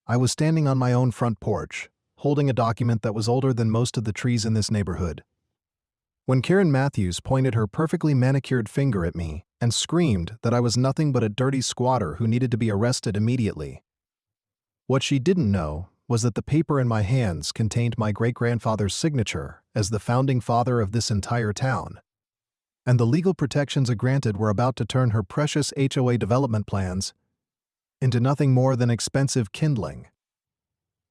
I was standing on my own front porch, holding a document that was older than most of the trees in this neighborhood, when Karen Matthews pointed her perfectly manicured finger at me and screamed that I was nothing but a dirty squatter who needed to be arrested immediately. What she didn't know was that the paper in my hands contained my great-grandfather's signature as the founding father of this entire town, and the legal protections it granted were about to turn her precious HOA development plans into nothing more than expensive kindling.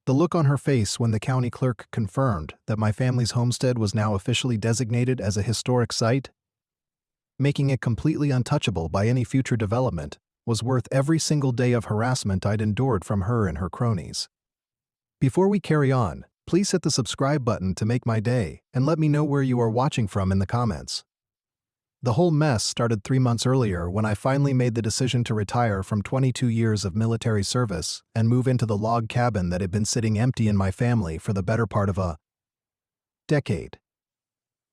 The look on her face when the county clerk confirmed that my family's homestead was now officially designated as a historic site, making it completely untouchable by any future development, was worth every single day of harassment I'd endured from her and her cronies. Before we carry on, please hit the subscribe button to make my day and let me know where you are watching from in the comments. The whole mess started 3 months earlier when I finally made the decision to retire from 22 years of military service and move into the log cabin that had been sitting empty in my family for the better part of a decade.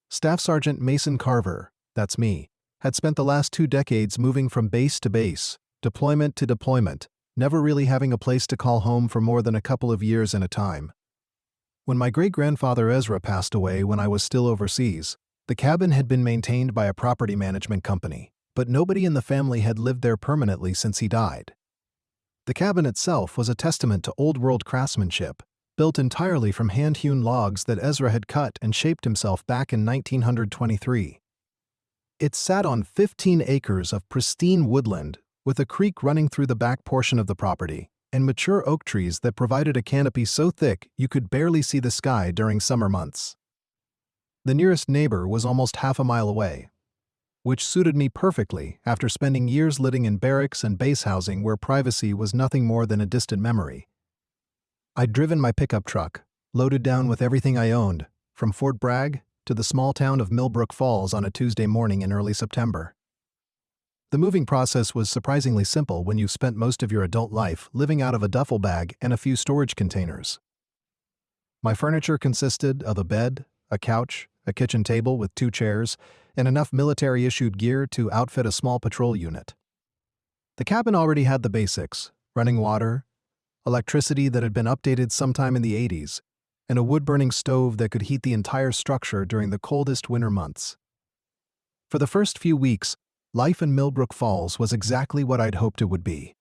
Staff Sergeant Mason Carver, that's me, had spent the last 2 decades moving from base to base, deployment to deployment, never really having a place to call home for more than a couple of years at a time. When my great-grandfather Ezra passed away when I was still overseas, the cabin had been maintained by a property management company, but nobody in the family had lived there permanently since he died. The cabin itself was a testament to old-world craftsmanship, built entirely from hand-hewn logs that Ezra had cut and shaped himself back in 1923. It sat on 15 acres of pristine woodland, with a creek running through the back portion of the property, and mature oak trees that provided a canopy so thick you could barely see the sky during summer months. The nearest neighbor was almost half a mile away, which suited me perfectly after spending years living in barracks and base housing where privacy was nothing more than a distant memory. I'd driven my pickup truck, loaded down with everything I owned, from Fort Bragg to the small town of Millbrook Falls on a Tuesday morning in early September. The moving process was surprisingly simple when you've spent most of your adult life living out of a duffel bag and a few storage containers. My furniture consisted of a bed, a couch, a kitchen table with 2 chairs, and enough military-issued gear to outfit a small patrol unit. The cabin already had the basics: running water, electricity that had been updated sometime in the 80s, and a wood-burning stove that could heat the entire structure during the coldest winter months. For the first few weeks, life in Millbrook Falls was exactly what I'd hoped it would be.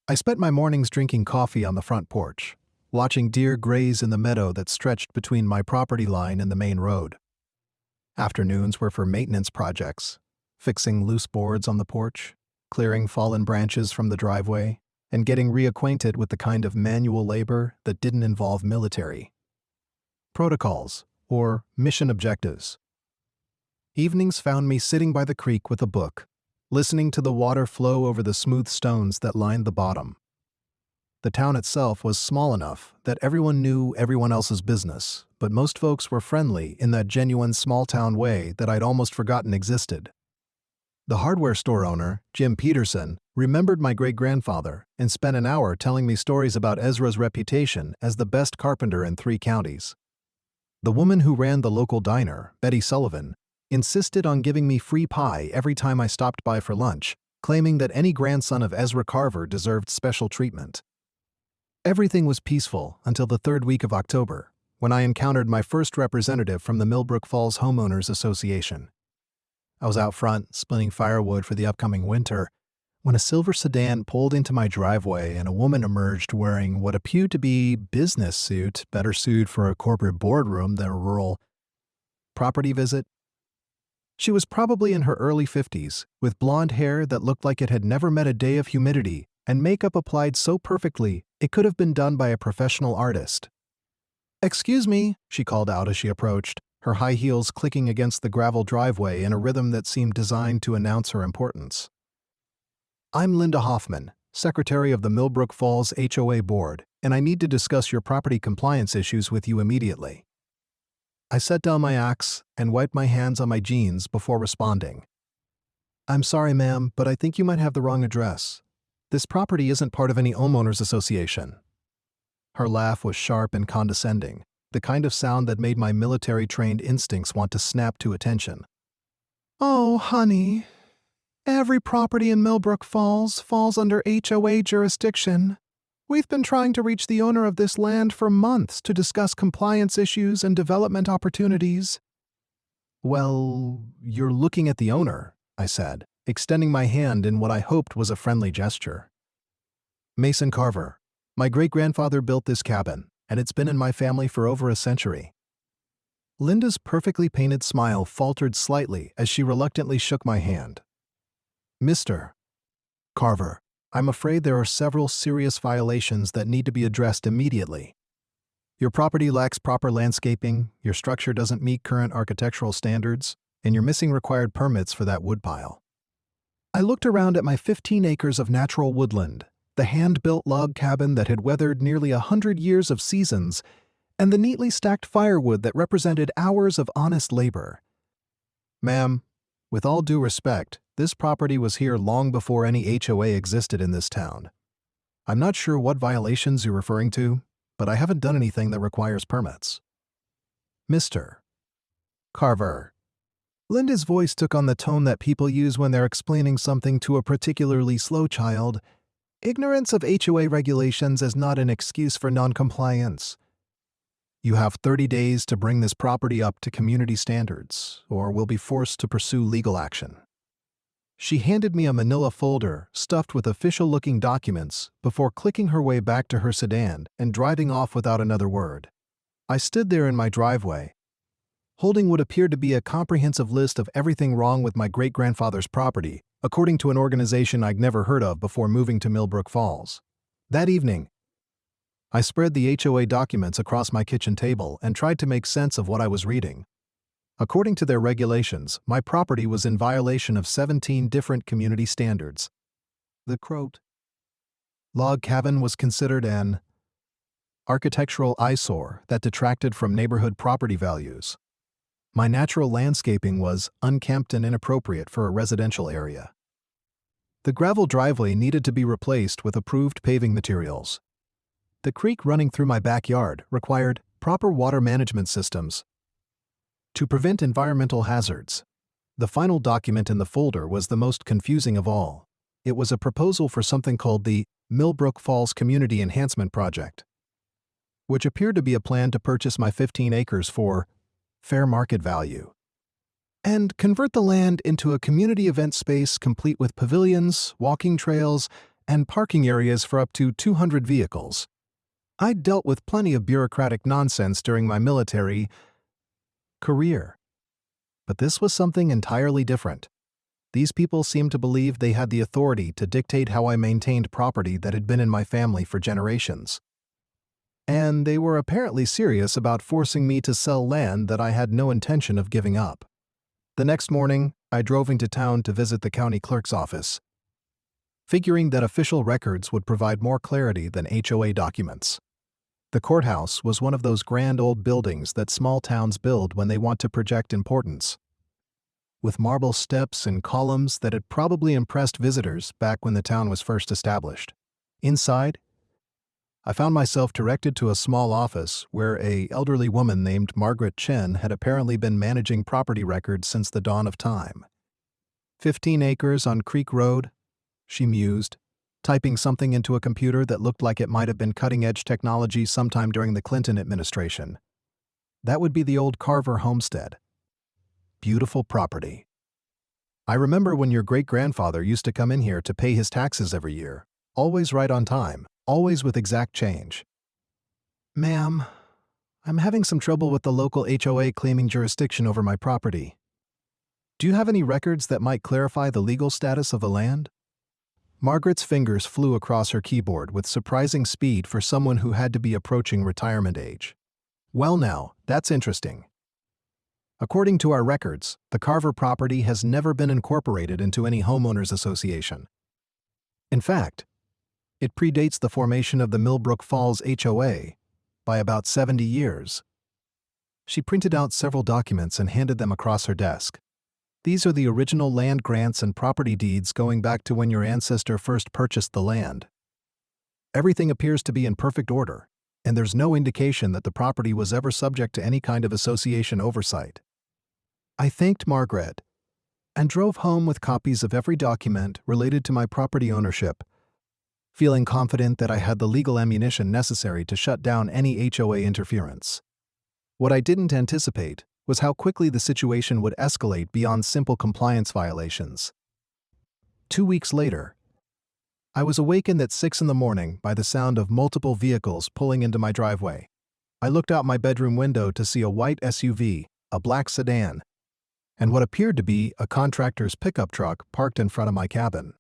I spent my mornings drinking coffee on the front porch, watching deer graze in the meadow that stretched between my property line and the main road. Afternoons were for maintenance projects, fixing loose boards on the porch, clearing fallen branches from the driveway, and getting reacquainted with the kind of manual labor that didn't involve military protocols or mission objectives. Evenings found me sitting by the creek with a book, listening to the water flow over the smooth stones that lined the bottom. The town itself was small enough that everyone knew everyone else's business, but most folks were friendly in that genuine small-town way that I'd almost forgotten existed. The hardware store owner, Jim Peterson, remembered my great-grandfather and spent an hour telling me stories about Ezra's reputation as the best carpenter in 3 counties. The woman who ran the local diner, Betty Sullivan, insisted on giving me free pie every time I stopped by for lunch, claiming that any grandson of Ezra Carver deserved special treatment. Everything was peaceful until the 3rd week of October, when I encountered my first representative from the Millbrook Falls Homeowners Association. I was out front, splitting firewood for the upcoming winter, when a silver sedan pulled into my driveway and a woman emerged wearing what appeared to be a business suit, better suited for a corporate boardroom than a rural property visit. She was probably in her early 50s, with blonde hair that looked like it had never met a day of humidity, and makeup applied so perfectly it could have been done by a professional artist. "Excuse me," she called out as she approached, her high heels clicking against the gravel driveway in a rhythm that seemed designed to announce her importance. "I'm Linda Hoffman, Secretary of the Millbrook Falls HOA Board, and I need to discuss your property compliance issues with you immediately." I set down my axe and wiped my hands on my jeans before responding. "I'm sorry, ma'am, but I think you might have the wrong address. This property isn't part of any homeowners association." Her laugh was sharp and condescending, the kind of sound that made my military-trained instincts want to snap to attention. "Oh, honey, every property in Millbrook Falls falls under HOA jurisdiction. We've been trying to reach the owner of this land for months to discuss compliance issues and development opportunities. Well, you're looking at the owner, I said, extending my hand in what I hoped was a friendly gesture. Mason Carver. My great-grandfather built this cabin, and it's been in my family for over a century. Linda's perfectly painted smile faltered slightly as she reluctantly shook my hand. Mr. Carver, I'm afraid there are several serious violations that need to be addressed immediately. Your property lacks proper landscaping, your structure doesn't meet current architectural standards, and you're missing required permits for that woodpile. I looked around at my 15 acres of natural woodland, the hand-built log cabin that had weathered nearly 100 years of seasons, and the neatly stacked firewood that represented hours of honest labor. Ma'am, with all due respect, this property was here long before any HOA existed in this town. I'm not sure what violations you're referring to, but I haven't done anything that requires permits. Mr. Carver. Linda's voice took on the tone that people use when they're explaining something to a particularly slow child. Ignorance of HOA regulations is not an excuse for noncompliance. You have 30 days to bring this property up to community standards, or will be forced to pursue legal action. She handed me a manila folder stuffed with official-looking documents before clicking her way back to her sedan and driving off without another word. I stood there in my driveway, holding what appeared to be a comprehensive list of everything wrong with my great-grandfather's property, according to an organization I'd never heard of before moving to Millbrook Falls. That evening, I spread the HOA documents across my kitchen table and tried to make sense of what I was reading. According to their regulations, my property was in violation of 17 different community standards. The quote, log cabin was considered an architectural eyesore that detracted from neighborhood property values. My natural landscaping was unkempt and inappropriate for a residential area. The gravel driveway needed to be replaced with approved paving materials. The creek running through my backyard required proper water management systems to prevent environmental hazards. The final document in the folder was the most confusing of all. It was a proposal for something called the Millbrook Falls Community Enhancement Project, which appeared to be a plan to purchase my 15 acres for fair market value and convert the land into a community event space complete with pavilions, walking trails, and parking areas for up to 200 vehicles. I'd dealt with plenty of bureaucratic nonsense during my military career, but this was something entirely different. These people seemed to believe they had the authority to dictate how I maintained property that had been in my family for generations. And they were apparently serious about forcing me to sell land that I had no intention of giving up. The next morning, I drove into town to visit the county clerk's office, figuring that official records would provide more clarity than HOA documents. The courthouse was one of those grand old buildings that small towns build when they want to project importance, with marble steps and columns that had probably impressed visitors back when the town was first established. Inside, I found myself directed to a small office where an elderly woman named Margaret Chen had apparently been managing property records since the dawn of time. 15 acres on Creek Road, she mused, typing something into a computer that looked like it might have been cutting-edge technology sometime during the Clinton administration. That would be the old Carver homestead. Beautiful property. I remember when your great-grandfather used to come in here to pay his taxes every year, always right on time, always with exact change. Ma'am, I'm having some trouble with the local HOA claiming jurisdiction over my property. Do you have any records that might clarify the legal status of the land? Margaret's fingers flew across her keyboard with surprising speed for someone who had to be approaching retirement age. Well now, that's interesting. According to our records, the Carver property has never been incorporated into any homeowners association. In fact, it predates the formation of the Millbrook Falls HOA by about 70 years. She printed out several documents and handed them across her desk. These are the original land grants and property deeds going back to when your ancestor first purchased the land. Everything appears to be in perfect order, and there's no indication that the property was ever subject to any kind of association oversight. I thanked Margaret and drove home with copies of every document related to my property ownership, feeling confident that I had the legal ammunition necessary to shut down any HOA interference. What I didn't anticipate was how quickly the situation would escalate beyond simple compliance violations. 2 weeks later, I was awakened at 6 in the morning by the sound of multiple vehicles pulling into my driveway. I looked out my bedroom window to see a white SUV, a black sedan, and what appeared to be a contractor's pickup truck parked in front of my cabin.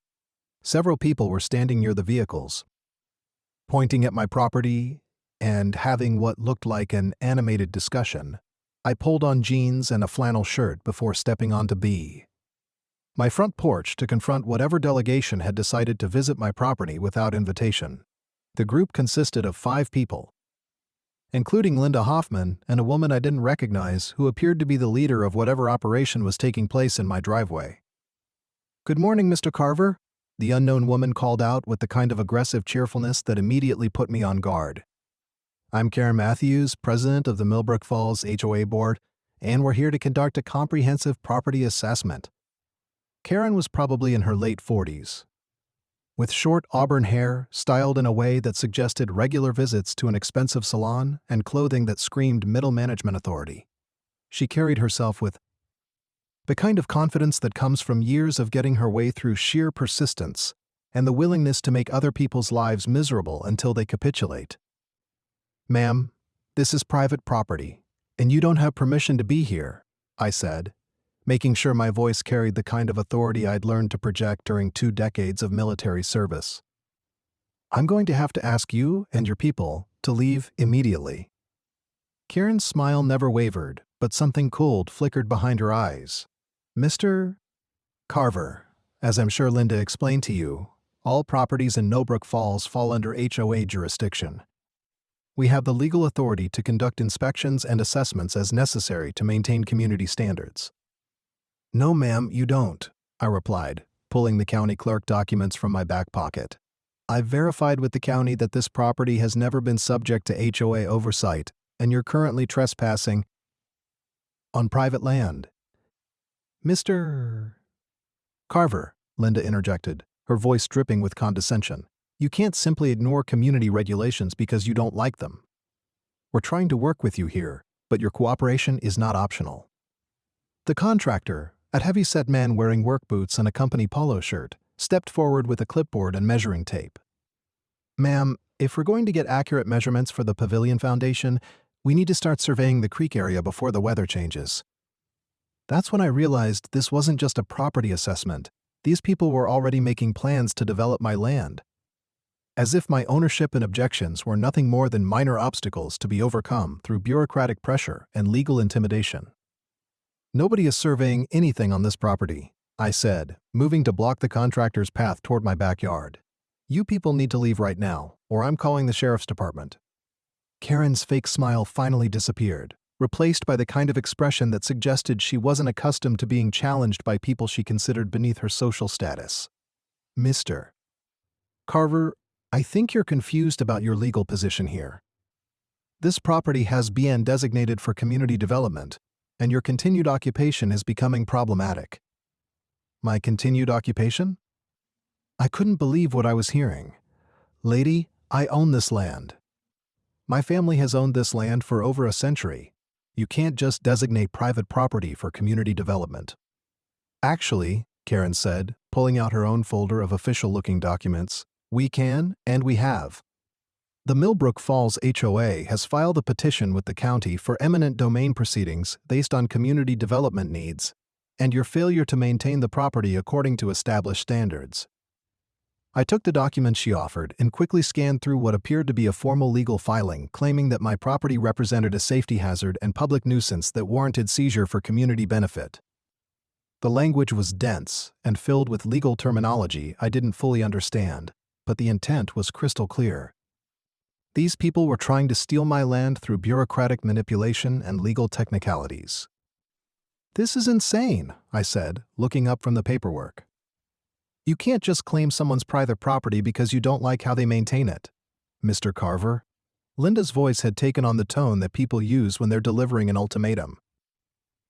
Several people were standing near the vehicles, pointing at my property and having what looked like an animated discussion. I pulled on jeans and a flannel shirt before stepping onto my front porch to confront whatever delegation had decided to visit my property without invitation. The group consisted of 5 people, including Linda Hoffman and a woman I didn't recognize who appeared to be the leader of whatever operation was taking place in my driveway. "Good morning, Mr. Carver," the unknown woman called out with the kind of aggressive cheerfulness that immediately put me on guard. "I'm Karen Matthews, president of the Millbrook Falls HOA board, and we're here to conduct a comprehensive property assessment." Karen was probably in her late 40s, with short auburn hair styled in a way that suggested regular visits to an expensive salon and clothing that screamed middle management authority. She carried herself with the kind of confidence that comes from years of getting her way through sheer persistence and the willingness to make other people's lives miserable until they capitulate. "Ma'am, this is private property, and you don't have permission to be here," I said, making sure my voice carried the kind of authority I'd learned to project during 2 decades of military service. "I'm going to have to ask you and your people to leave immediately." Karen's smile never wavered, but something cold flickered behind her eyes. "Mr. Carver, as I'm sure Linda explained to you, all properties in Millbrook Falls fall under HOA jurisdiction. We have the legal authority to conduct inspections and assessments as necessary to maintain community standards." "No, ma'am, you don't," I replied, pulling the county clerk documents from my back pocket. "I've verified with the county that this property has never been subject to HOA oversight, and you're currently trespassing on private land." "Mr. Carver," Linda interjected, her voice dripping with condescension, "you can't simply ignore community regulations because you don't like them. We're trying to work with you here, but your cooperation is not optional." The contractor, a heavy-set man wearing work boots and a company polo shirt, stepped forward with a clipboard and measuring tape. "Ma'am, if we're going to get accurate measurements for the pavilion foundation, we need to start surveying the creek area before the weather changes." That's when I realized this wasn't just a property assessment. These people were already making plans to develop my land, as if my ownership and objections were nothing more than minor obstacles to be overcome through bureaucratic pressure and legal intimidation. "Nobody is surveying anything on this property," I said, moving to block the contractor's path toward my backyard. "You people need to leave right now, or I'm calling the sheriff's department." Karen's fake smile finally disappeared, replaced by the kind of expression that suggested she wasn't accustomed to being challenged by people she considered beneath her social status. "Mr. Carver, I think you're confused about your legal position here. This property has been designated for community development, and your continued occupation is becoming problematic." "My continued occupation?" I couldn't believe what I was hearing. "Lady, I own this land. My family has owned this land for over a century. You can't just designate private property for community development." "Actually," Karen said, pulling out her own folder of official-looking documents, "we can, and we have. The Millbrook Falls HOA has filed a petition with the county for eminent domain proceedings based on community development needs and your failure to maintain the property according to established standards." I took the document she offered and quickly scanned through what appeared to be a formal legal filing claiming that my property represented a safety hazard and public nuisance that warranted seizure for community benefit. The language was dense and filled with legal terminology I didn't fully understand, but the intent was crystal clear. These people were trying to steal my land through bureaucratic manipulation and legal technicalities. "This is insane," I said, looking up from the paperwork. "You can't just claim someone's private property because you don't like how they maintain it, Mr. Carver." Linda's voice had taken on the tone that people use when they're delivering an ultimatum.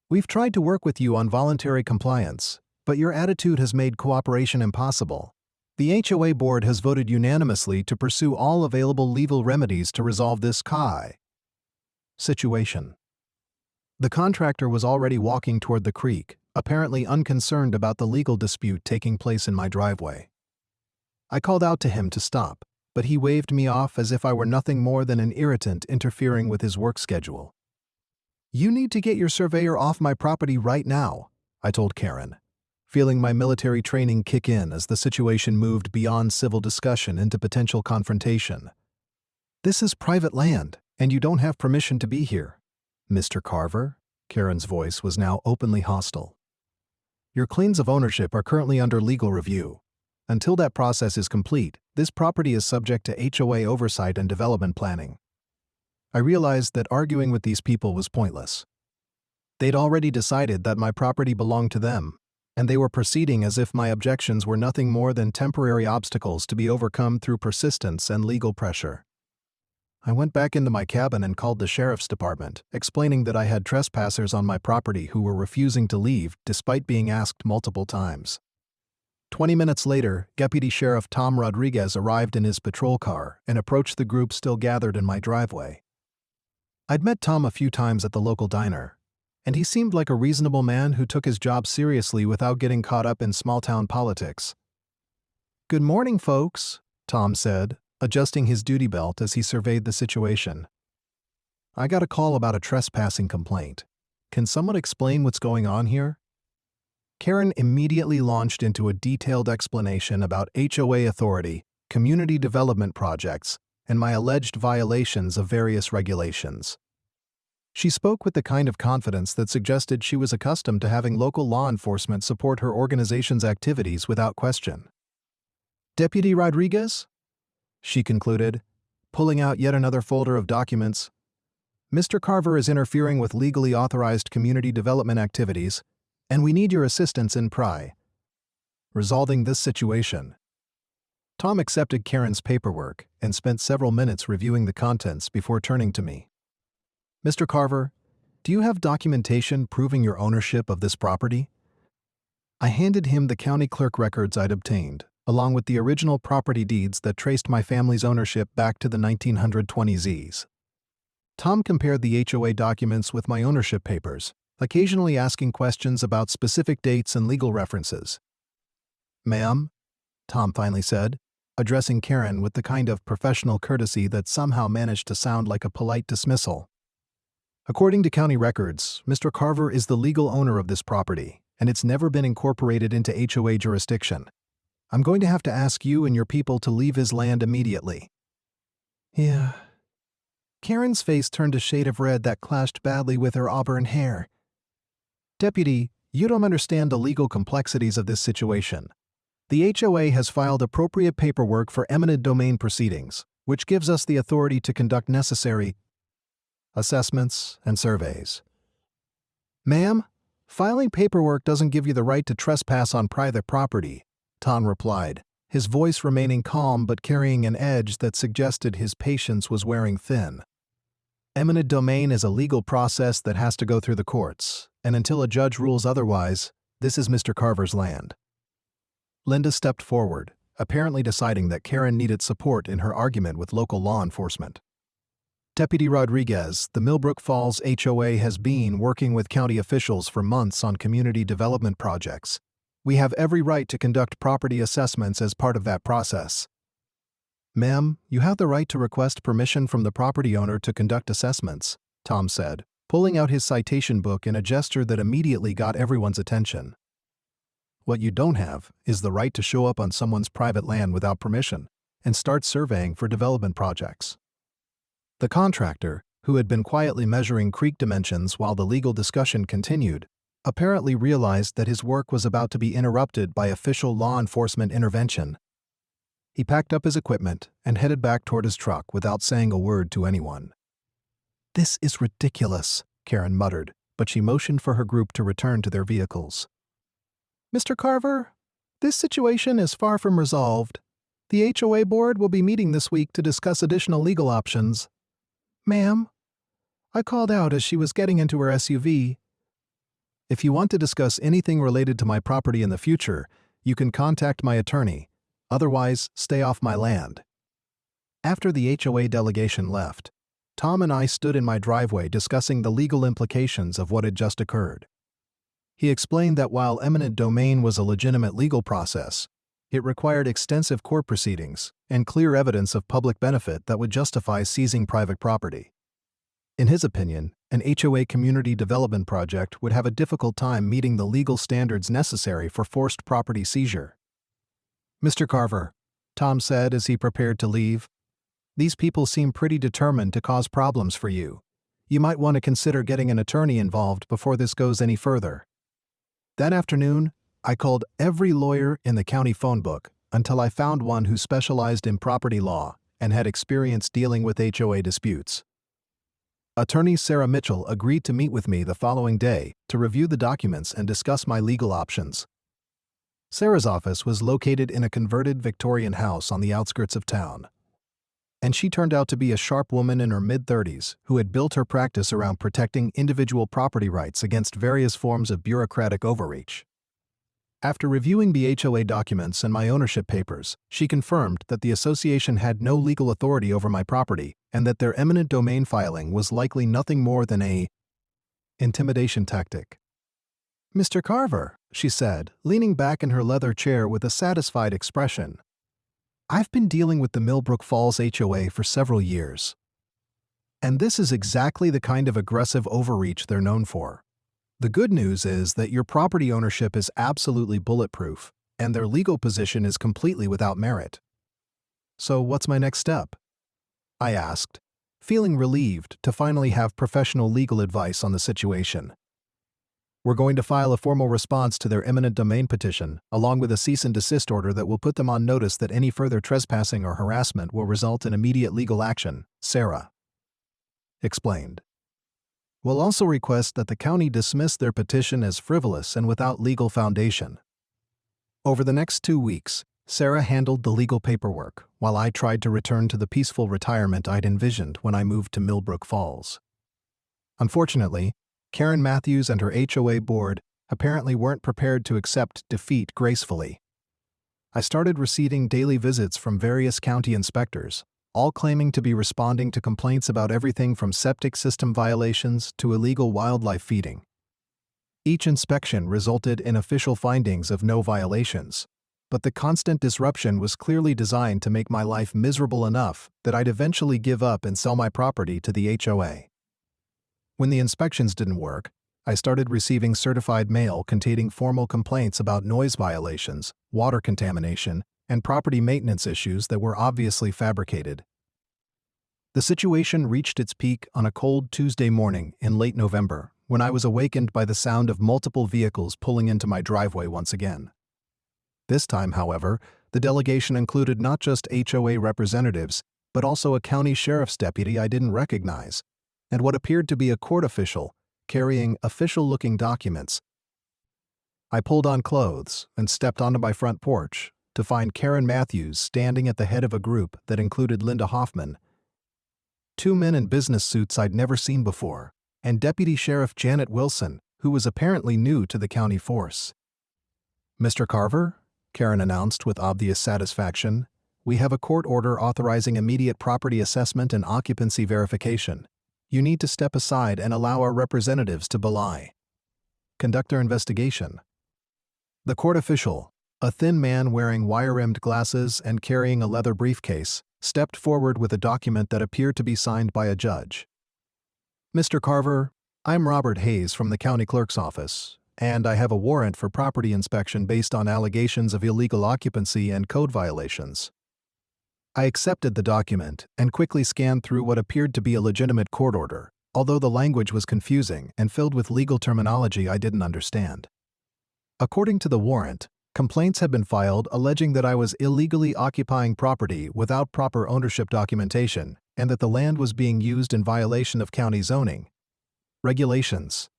"We've tried to work with you on voluntary compliance, but your attitude has made cooperation impossible. The HOA board has voted unanimously to pursue all available legal remedies to resolve this situation. The contractor was already walking toward the creek, apparently unconcerned about the legal dispute taking place in my driveway. I called out to him to stop, but he waved me off as if I were nothing more than an irritant interfering with his work schedule. "You need to get your surveyor off my property right now," I told Karen, feeling my military training kick in as the situation moved beyond civil discussion into potential confrontation. "This is private land, and you don't have permission to be here." "Mr. Carver?" Karen's voice was now openly hostile. "Your claims of ownership are currently under legal review. Until that process is complete, this property is subject to HOA oversight and development planning." I realized that arguing with these people was pointless. They'd already decided that my property belonged to them, and they were proceeding as if my objections were nothing more than temporary obstacles to be overcome through persistence and legal pressure. I went back into my cabin and called the sheriff's department, explaining that I had trespassers on my property who were refusing to leave despite being asked multiple times. 20 minutes later, Deputy Sheriff Tom Rodriguez arrived in his patrol car and approached the group still gathered in my driveway. I'd met Tom a few times at the local diner, and he seemed like a reasonable man who took his job seriously without getting caught up in small-town politics. "Good morning, folks," Tom said, adjusting his duty belt as he surveyed the situation. "I got a call about a trespassing complaint. Can someone explain what's going on here?" Karen immediately launched into a detailed explanation about HOA authority, community development projects, and my alleged violations of various regulations. She spoke with the kind of confidence that suggested she was accustomed to having local law enforcement support her organization's activities without question. "Deputy Rodriguez?" she concluded, pulling out yet another folder of documents. "Mr. Carver is interfering with legally authorized community development activities, and we need your assistance in resolving this situation." Tom accepted Karen's paperwork and spent several minutes reviewing the contents before turning to me. "Mr. Carver, do you have documentation proving your ownership of this property?" I handed him the county clerk records I'd obtained, along with the original property deeds that traced my family's ownership back to the 1920s. Tom compared the HOA documents with my ownership papers, occasionally asking questions about specific dates and legal references. "Ma'am," Tom finally said, addressing Karen with the kind of professional courtesy that somehow managed to sound like a polite dismissal. "According to county records, Mr. Carver is the legal owner of this property, and it's never been incorporated into HOA jurisdiction. I'm going to have to ask you and your people to leave his land immediately." "Yeah." Karen's face turned a shade of red that clashed badly with her auburn hair. "Deputy, you don't understand the legal complexities of this situation. The HOA has filed appropriate paperwork for eminent domain proceedings, which gives us the authority to conduct necessary assessments and surveys." "Ma'am, filing paperwork doesn't give you the right to trespass on private property," Tom replied, his voice remaining calm but carrying an edge that suggested his patience was wearing thin. "Eminent domain is a legal process that has to go through the courts, and until a judge rules otherwise, this is Mr. Carver's land." Linda stepped forward, apparently deciding that Karen needed support in her argument with local law enforcement. "Deputy Rodriguez, the Millbrook Falls HOA has been working with county officials for months on community development projects. We have every right to conduct property assessments as part of that process." "Ma'am, you have the right to request permission from the property owner to conduct assessments," Tom said, pulling out his citation book in a gesture that immediately got everyone's attention. "What you don't have is the right to show up on someone's private land without permission and start surveying for development projects." The contractor, who had been quietly measuring creek dimensions while the legal discussion continued, apparently realized that his work was about to be interrupted by official law enforcement intervention. He packed up his equipment and headed back toward his truck without saying a word to anyone. "This is ridiculous," Karen muttered, but she motioned for her group to return to their vehicles. "Mr. Carver, this situation is far from resolved. The HOA board will be meeting this week to discuss additional legal options." "Ma'am?" I called out as she was getting into her SUV. "If you want to discuss anything related to my property in the future, you can contact my attorney. Otherwise, stay off my land." After the HOA delegation left, Tom and I stood in my driveway discussing the legal implications of what had just occurred. He explained that while eminent domain was a legitimate legal process, it required extensive court proceedings and clear evidence of public benefit that would justify seizing private property. In his opinion, an HOA community development project would have a difficult time meeting the legal standards necessary for forced property seizure. "Mr. Carver," Tom said as he prepared to leave, "these people seem pretty determined to cause problems for you. You might want to consider getting an attorney involved before this goes any further." That afternoon, I called every lawyer in the county phone book until I found one who specialized in property law and had experience dealing with HOA disputes. Attorney Sarah Mitchell agreed to meet with me the following day to review the documents and discuss my legal options. Sarah's office was located in a converted Victorian house on the outskirts of town, and she turned out to be a sharp woman in her mid-30s who had built her practice around protecting individual property rights against various forms of bureaucratic overreach. After reviewing the HOA documents and my ownership papers, she confirmed that the association had no legal authority over my property and that their eminent domain filing was likely nothing more than a intimidation tactic. "Mr. Carver," she said, leaning back in her leather chair with a satisfied expression, "I've been dealing with the Millbrook Falls HOA for several years. And this is exactly the kind of aggressive overreach they're known for. The good news is that your property ownership is absolutely bulletproof, and their legal position is completely without merit. So what's my next step?" I asked, feeling relieved to finally have professional legal advice on the situation. "We're going to file a formal response to their eminent domain petition, along with a cease and desist order that will put them on notice that any further trespassing or harassment will result in immediate legal action," Sarah explained. "We'll also request that the county dismiss their petition as frivolous and without legal foundation." Over the next 2 weeks, Sarah handled the legal paperwork, while I tried to return to the peaceful retirement I'd envisioned when I moved to Millbrook Falls. Unfortunately, Karen Matthews and her HOA board apparently weren't prepared to accept defeat gracefully. I started receiving daily visits from various county inspectors, all claiming to be responding to complaints about everything from septic system violations to illegal wildlife feeding. Each inspection resulted in official findings of no violations, but the constant disruption was clearly designed to make my life miserable enough that I'd eventually give up and sell my property to the HOA. When the inspections didn't work, I started receiving certified mail containing formal complaints about noise violations, water contamination, and property maintenance issues that were obviously fabricated. The situation reached its peak on a cold Tuesday morning in late November, when I was awakened by the sound of multiple vehicles pulling into my driveway once again. This time, however, the delegation included not just HOA representatives, but also a county sheriff's deputy I didn't recognize, and what appeared to be a court official carrying official-looking documents. I pulled on clothes and stepped onto my front porch to find Karen Matthews standing at the head of a group that included Linda Hoffman, 2 men in business suits I'd never seen before, and Deputy Sheriff Janet Wilson, who was apparently new to the county force. "Mr. Carver," Karen announced with obvious satisfaction, "we have a court order authorizing immediate property assessment and occupancy verification. You need to step aside and allow our representatives to conduct our investigation." The court official, a thin man wearing wire-rimmed glasses and carrying a leather briefcase, stepped forward with a document that appeared to be signed by a judge. "Mr. Carver, I'm Robert Hayes from the county clerk's office, and I have a warrant for property inspection based on allegations of illegal occupancy and code violations." I accepted the document and quickly scanned through what appeared to be a legitimate court order, although the language was confusing and filled with legal terminology I didn't understand. According to the warrant, complaints had been filed alleging that I was illegally occupying property without proper ownership documentation and that the land was being used in violation of county zoning regulations.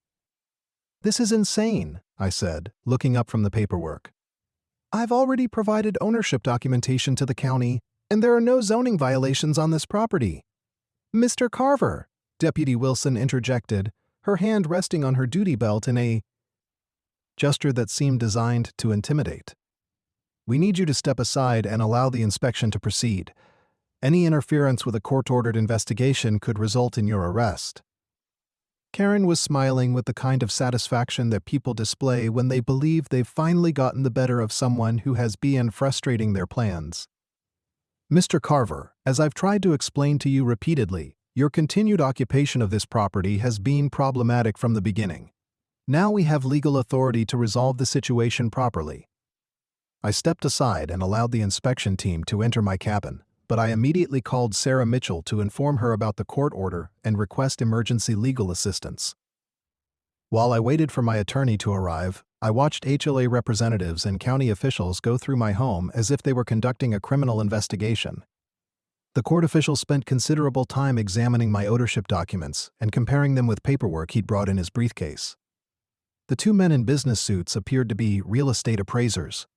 "This is insane," I said, looking up from the paperwork. "I've already provided ownership documentation to the county, and there are no zoning violations on this property." "Mr. Carver," Deputy Wilson interjected, her hand resting on her duty belt in a gesture that seemed designed to intimidate. We need you to step aside and allow the inspection to proceed. Any interference with a court-ordered investigation could result in your arrest." Karen was smiling with the kind of satisfaction that people display when they believe they've finally gotten the better of someone who has been frustrating their plans. "Mr. Carver, as I've tried to explain to you repeatedly, your continued occupation of this property has been problematic from the beginning. Now we have legal authority to resolve the situation properly." I stepped aside and allowed the inspection team to enter my cabin, but I immediately called Sarah Mitchell to inform her about the court order and request emergency legal assistance. While I waited for my attorney to arrive, I watched HOA representatives and county officials go through my home as if they were conducting a criminal investigation. The court official spent considerable time examining my ownership documents and comparing them with paperwork he'd brought in his briefcase. The two men in business suits appeared to be real estate appraisers,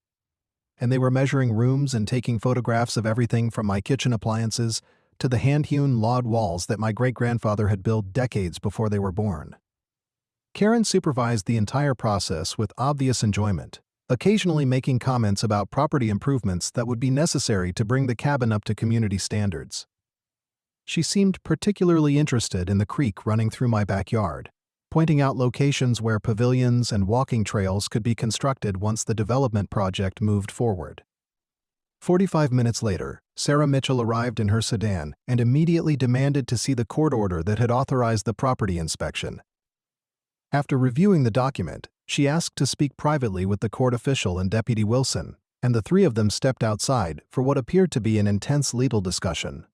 and they were measuring rooms and taking photographs of everything from my kitchen appliances to the hand-hewn log walls that my great-grandfather had built decades before they were born. Karen supervised the entire process with obvious enjoyment, occasionally making comments about property improvements that would be necessary to bring the cabin up to community standards. She seemed particularly interested in the creek running through my backyard, pointing out locations where pavilions and walking trails could be constructed once the development project moved forward. 45 minutes later, Sarah Mitchell arrived in her sedan and immediately demanded to see the court order that had authorized the property inspection. After reviewing the document, she asked to speak privately with the court official and Deputy Wilson, and the three of them stepped outside for what appeared to be an intense legal discussion.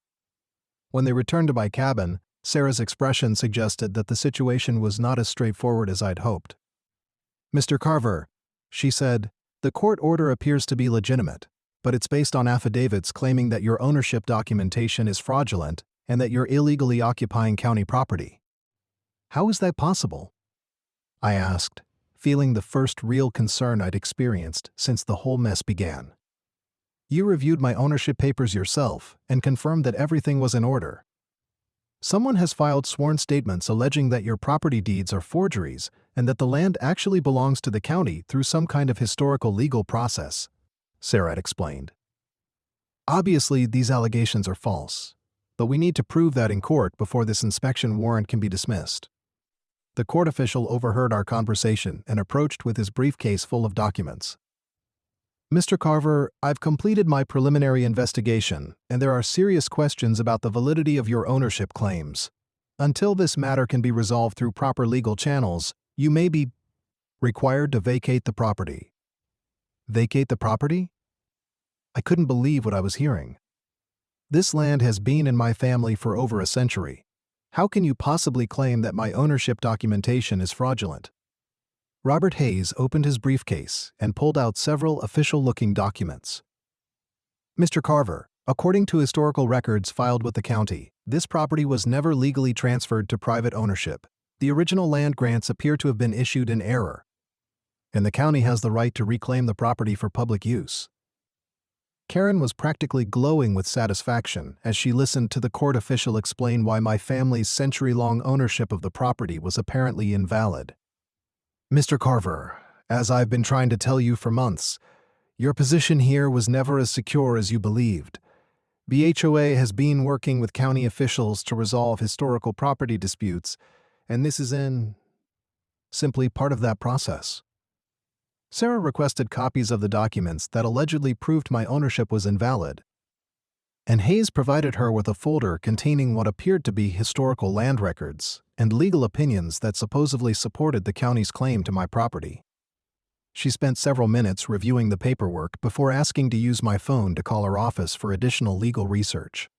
When they returned to my cabin, Sarah's expression suggested that the situation was not as straightforward as I'd hoped. "Mr. Carver," she said, "the court order appears to be legitimate, but it's based on affidavits claiming that your ownership documentation is fraudulent and that you're illegally occupying county property. How is that possible?" I asked, feeling the first real concern I'd experienced since the whole mess began. "You reviewed my ownership papers yourself and confirmed that everything was in order. Someone has filed sworn statements alleging that your property deeds are forgeries and that the land actually belongs to the county through some kind of historical legal process," Sarah had explained. "Obviously, these allegations are false, but we need to prove that in court before this inspection warrant can be dismissed." The court official overheard our conversation and approached with his briefcase full of documents. "Mr. Carver, I've completed my preliminary investigation, and there are serious questions about the validity of your ownership claims. Until this matter can be resolved through proper legal channels, you may be required to vacate the property." Vacate the property? I couldn't believe what I was hearing. This land has been in my family for over a century. How can you possibly claim that my ownership documentation is fraudulent? Robert Hayes opened his briefcase and pulled out several official-looking documents. "Mr. Carver, according to historical records filed with the county, this property was never legally transferred to private ownership. The original land grants appear to have been issued in error, and the county has the right to reclaim the property for public use." Karen was practically glowing with satisfaction as she listened to the court official explain why my family's century-long ownership of the property was apparently invalid. "Mr. Carver, as I've been trying to tell you for months, your position here was never as secure as you believed. The HOA has been working with county officials to resolve historical property disputes, and this is simply part of that process." Sarah requested copies of the documents that allegedly proved my ownership was invalid, and Hayes provided her with a folder containing what appeared to be historical land records and legal opinions that supposedly supported the county's claim to my property. She spent several minutes reviewing the paperwork before asking to use my phone to call her office for additional legal research.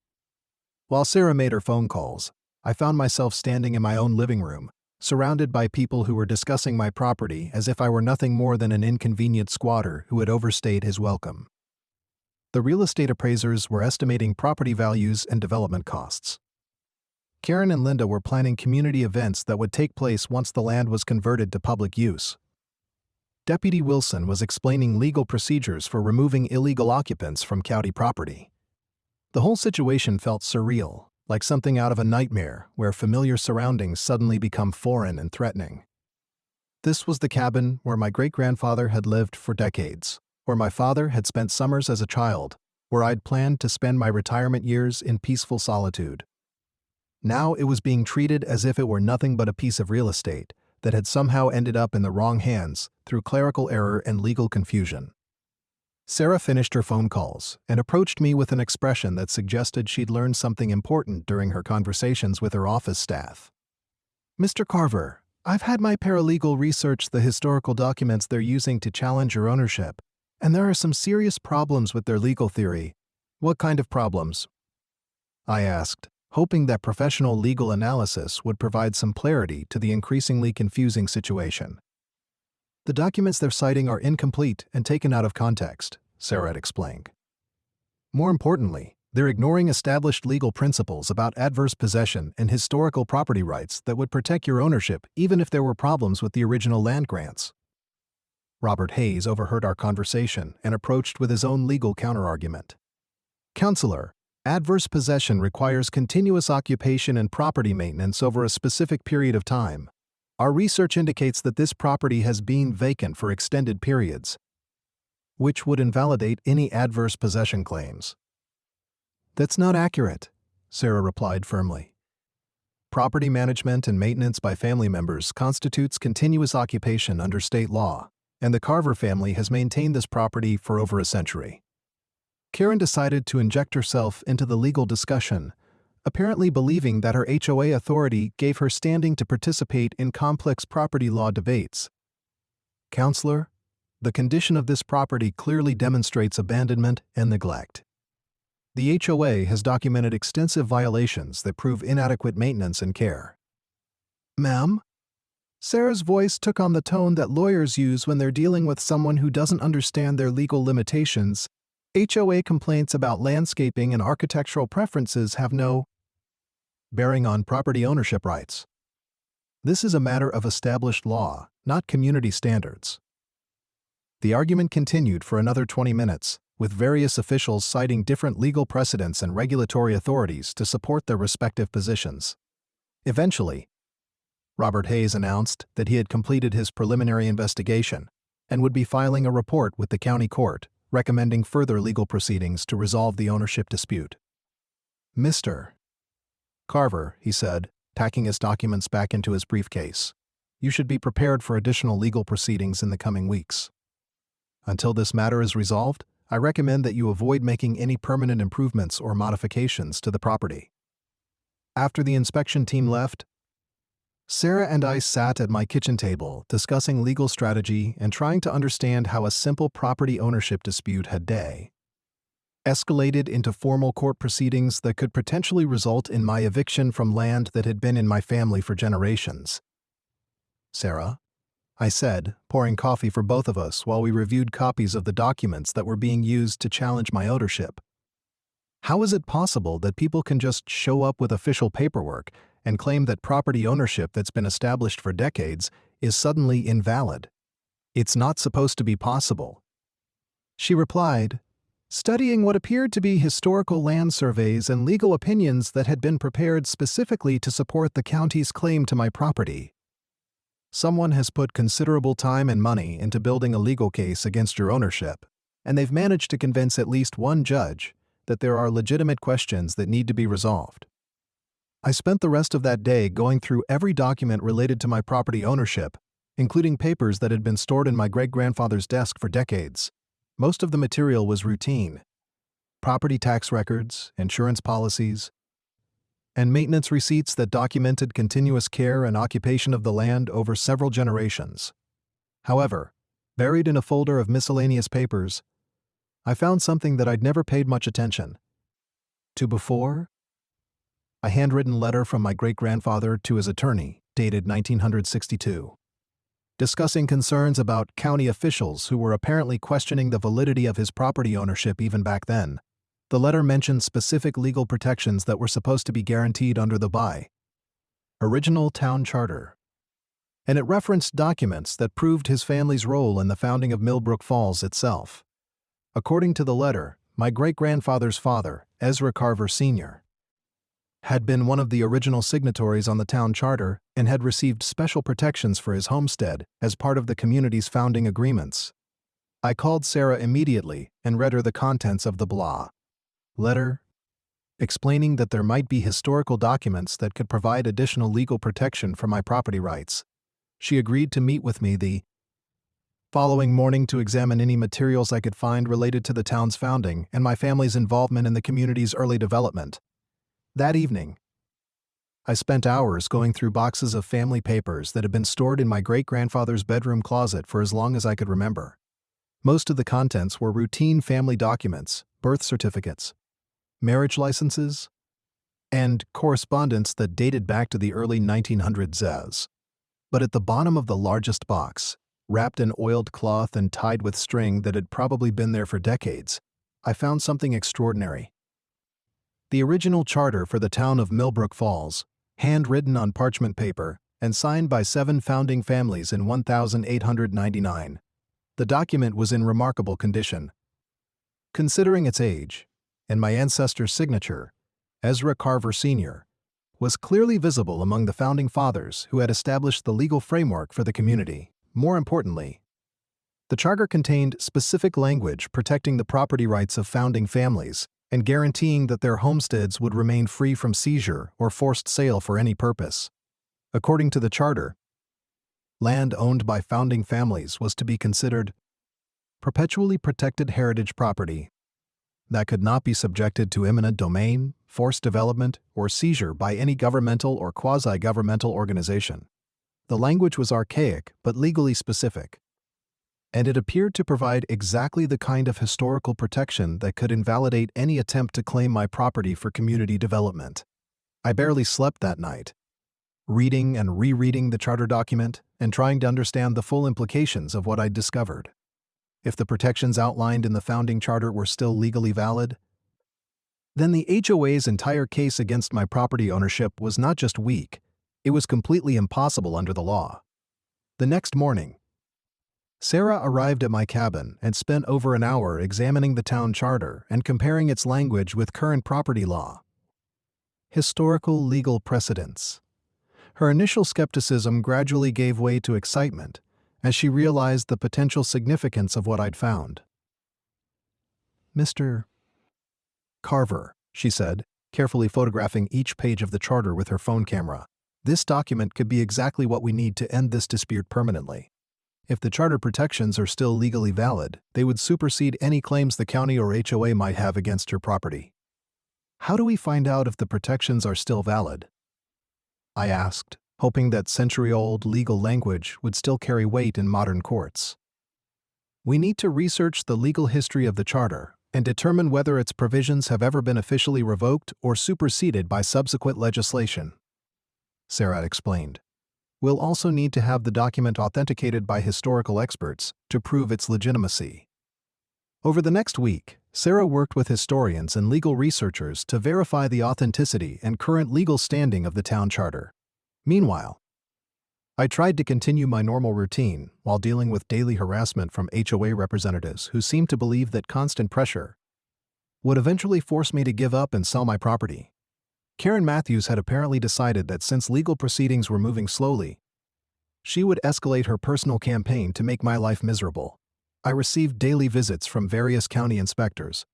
While Sarah made her phone calls, I found myself standing in my own living room, surrounded by people who were discussing my property as if I were nothing more than an inconvenient squatter who had overstayed his welcome. The real estate appraisers were estimating property values and development costs. Karen and Linda were planning community events that would take place once the land was converted to public use. Deputy Wilson was explaining legal procedures for removing illegal occupants from county property. The whole situation felt surreal, like something out of a nightmare where familiar surroundings suddenly become foreign and threatening. This was the cabin where my great-grandfather had lived for decades, where my father had spent summers as a child, where I'd planned to spend my retirement years in peaceful solitude. Now it was being treated as if it were nothing but a piece of real estate that had somehow ended up in the wrong hands through clerical error and legal confusion. Sarah finished her phone calls and approached me with an expression that suggested she'd learned something important during her conversations with her office staff. "Mr. Carver, I've had my paralegal research the historical documents they're using to challenge your ownership, and there are some serious problems with their legal theory." "What kind of problems?" I asked, hoping that professional legal analysis would provide some clarity to the increasingly confusing situation. "The documents they're citing are incomplete and taken out of context," Sarah had explained. "More importantly, they're ignoring established legal principles about adverse possession and historical property rights that would protect your ownership even if there were problems with the original land grants." Robert Hayes overheard our conversation and approached with his own legal counterargument. "Counselor, adverse possession requires continuous occupation and property maintenance over a specific period of time. Our research indicates that this property has been vacant for extended periods, which would invalidate any adverse possession claims." "That's not accurate," Sarah replied firmly. "Property management and maintenance by family members constitutes continuous occupation under state law, and the Carver family has maintained this property for over a century." Karen decided to inject herself into the legal discussion, apparently believing that her HOA authority gave her standing to participate in complex property law debates. "Counselor, the condition of this property clearly demonstrates abandonment and neglect. The HOA has documented extensive violations that prove inadequate maintenance and care." "Ma'am?" Sarah's voice took on the tone that lawyers use when they're dealing with someone who doesn't understand their legal limitations. "HOA complaints about landscaping and architectural preferences have no bearing on property ownership rights. This is a matter of established law, not community standards." The argument continued for another 20 minutes, with various officials citing different legal precedents and regulatory authorities to support their respective positions. Eventually, Robert Hayes announced that he had completed his preliminary investigation and would be filing a report with the county court recommending further legal proceedings to resolve the ownership dispute. "Mr. Carver," he said, packing his documents back into his briefcase, "you should be prepared for additional legal proceedings in the coming weeks. Until this matter is resolved, I recommend that you avoid making any permanent improvements or modifications to the property." After the inspection team left, Sarah and I sat at my kitchen table discussing legal strategy and trying to understand how a simple property ownership dispute had escalated into formal court proceedings that could potentially result in my eviction from land that had been in my family for generations. "Sarah," I said, pouring coffee for both of us while we reviewed copies of the documents that were being used to challenge my ownership. "How is it possible that people can just show up with official paperwork and claim that property ownership that's been established for decades is suddenly invalid? It's not supposed to be possible." She replied, "Studying what appeared to be historical land surveys and legal opinions that had been prepared specifically to support the county's claim to my property. Someone has put considerable time and money into building a legal case against your ownership, and they've managed to convince at least one judge that there are legitimate questions that need to be resolved." I spent the rest of that day going through every document related to my property ownership, including papers that had been stored in my great-grandfather's desk for decades. Most of the material was routine: property tax records, insurance policies, and maintenance receipts that documented continuous care and occupation of the land over several generations. However, buried in a folder of miscellaneous papers, I found something that I'd never paid much attention to before: a handwritten letter from my great-grandfather to his attorney, dated 1962. Discussing concerns about county officials who were apparently questioning the validity of his property ownership even back then. The letter mentioned specific legal protections that were supposed to be guaranteed under the original town charter, and it referenced documents that proved his family's role in the founding of Millbrook Falls itself. According to the letter, my great-grandfather's father, Ezra Carver Sr., had been one of the original signatories on the town charter and had received special protections for his homestead as part of the community's founding agreements. I called Sarah immediately and read her the contents of the blah letter, explaining that there might be historical documents that could provide additional legal protection for my property rights. She agreed to meet with me the following morning to examine any materials I could find related to the town's founding and my family's involvement in the community's early development. That evening, I spent hours going through boxes of family papers that had been stored in my great-grandfather's bedroom closet for as long as I could remember. Most of the contents were routine family documents, birth certificates, marriage licenses, and correspondence that dated back to the early 1900s. But at the bottom of the largest box, wrapped in oiled cloth and tied with string that had probably been there for decades, I found something extraordinary. The original charter for the town of Millbrook Falls, handwritten on parchment paper and signed by 7 founding families in 1899. The document was in remarkable condition. Considering its age, and my ancestor's signature, Ezra Carver Sr., was clearly visible among the founding fathers who had established the legal framework for the community. More importantly, the charter contained specific language protecting the property rights of founding families and guaranteeing that their homesteads would remain free from seizure or forced sale for any purpose. According to the charter, land owned by founding families was to be considered perpetually protected heritage property that could not be subjected to eminent domain, forced development, or seizure by any governmental or quasi-governmental organization. The language was archaic but legally specific, and it appeared to provide exactly the kind of historical protection that could invalidate any attempt to claim my property for community development. I barely slept that night, reading and rereading the charter document and trying to understand the full implications of what I'd discovered. If the protections outlined in the founding charter were still legally valid, then the HOA's entire case against my property ownership was not just weak, it was completely impossible under the law. The next morning, Sarah arrived at my cabin and spent over an hour examining the town charter and comparing its language with current property law. Historical legal precedents. Her initial skepticism gradually gave way to excitement as she realized the potential significance of what I'd found. "Mr. Carver," she said, carefully photographing each page of the charter with her phone camera, "this document could be exactly what we need to end this dispute permanently. If the charter protections are still legally valid, they would supersede any claims the county or HOA might have against your property." "How do we find out if the protections are still valid?" I asked, hoping that century-old legal language would still carry weight in modern courts. "We need to research the legal history of the charter and determine whether its provisions have ever been officially revoked or superseded by subsequent legislation," Sarah explained. "We'll also need to have the document authenticated by historical experts to prove its legitimacy." Over the next week, Sarah worked with historians and legal researchers to verify the authenticity and current legal standing of the town charter. Meanwhile, I tried to continue my normal routine while dealing with daily harassment from HOA representatives who seemed to believe that constant pressure would eventually force me to give up and sell my property. Karen Matthews had apparently decided that since legal proceedings were moving slowly, she would escalate her personal campaign to make my life miserable. I received daily visits from various county inspectors,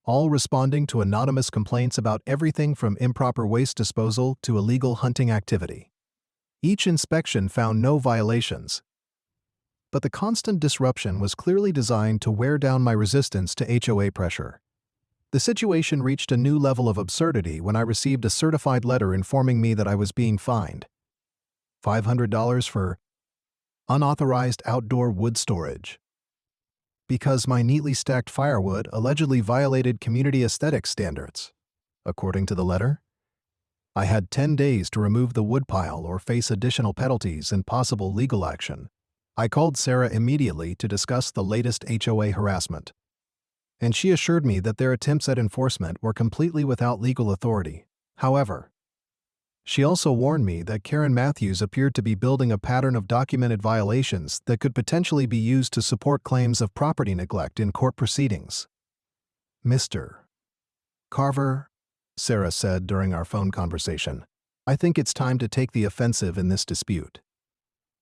all responding to anonymous complaints about everything from improper waste disposal to illegal hunting activity. Each inspection found no violations, but the constant disruption was clearly designed to wear down my resistance to HOA pressure. The situation reached a new level of absurdity when I received a certified letter informing me that I was being fined $500 for unauthorized outdoor wood storage because my neatly stacked firewood allegedly violated community aesthetic standards. According to the letter, I had 10 days to remove the woodpile or face additional penalties and possible legal action. I called Sarah immediately to discuss the latest HOA harassment, and she assured me that their attempts at enforcement were completely without legal authority. However, she also warned me that Karen Matthews appeared to be building a pattern of documented violations that could potentially be used to support claims of property neglect in court proceedings. "Mr. Carver," Sarah said during our phone conversation, "I think it's time to take the offensive in this dispute.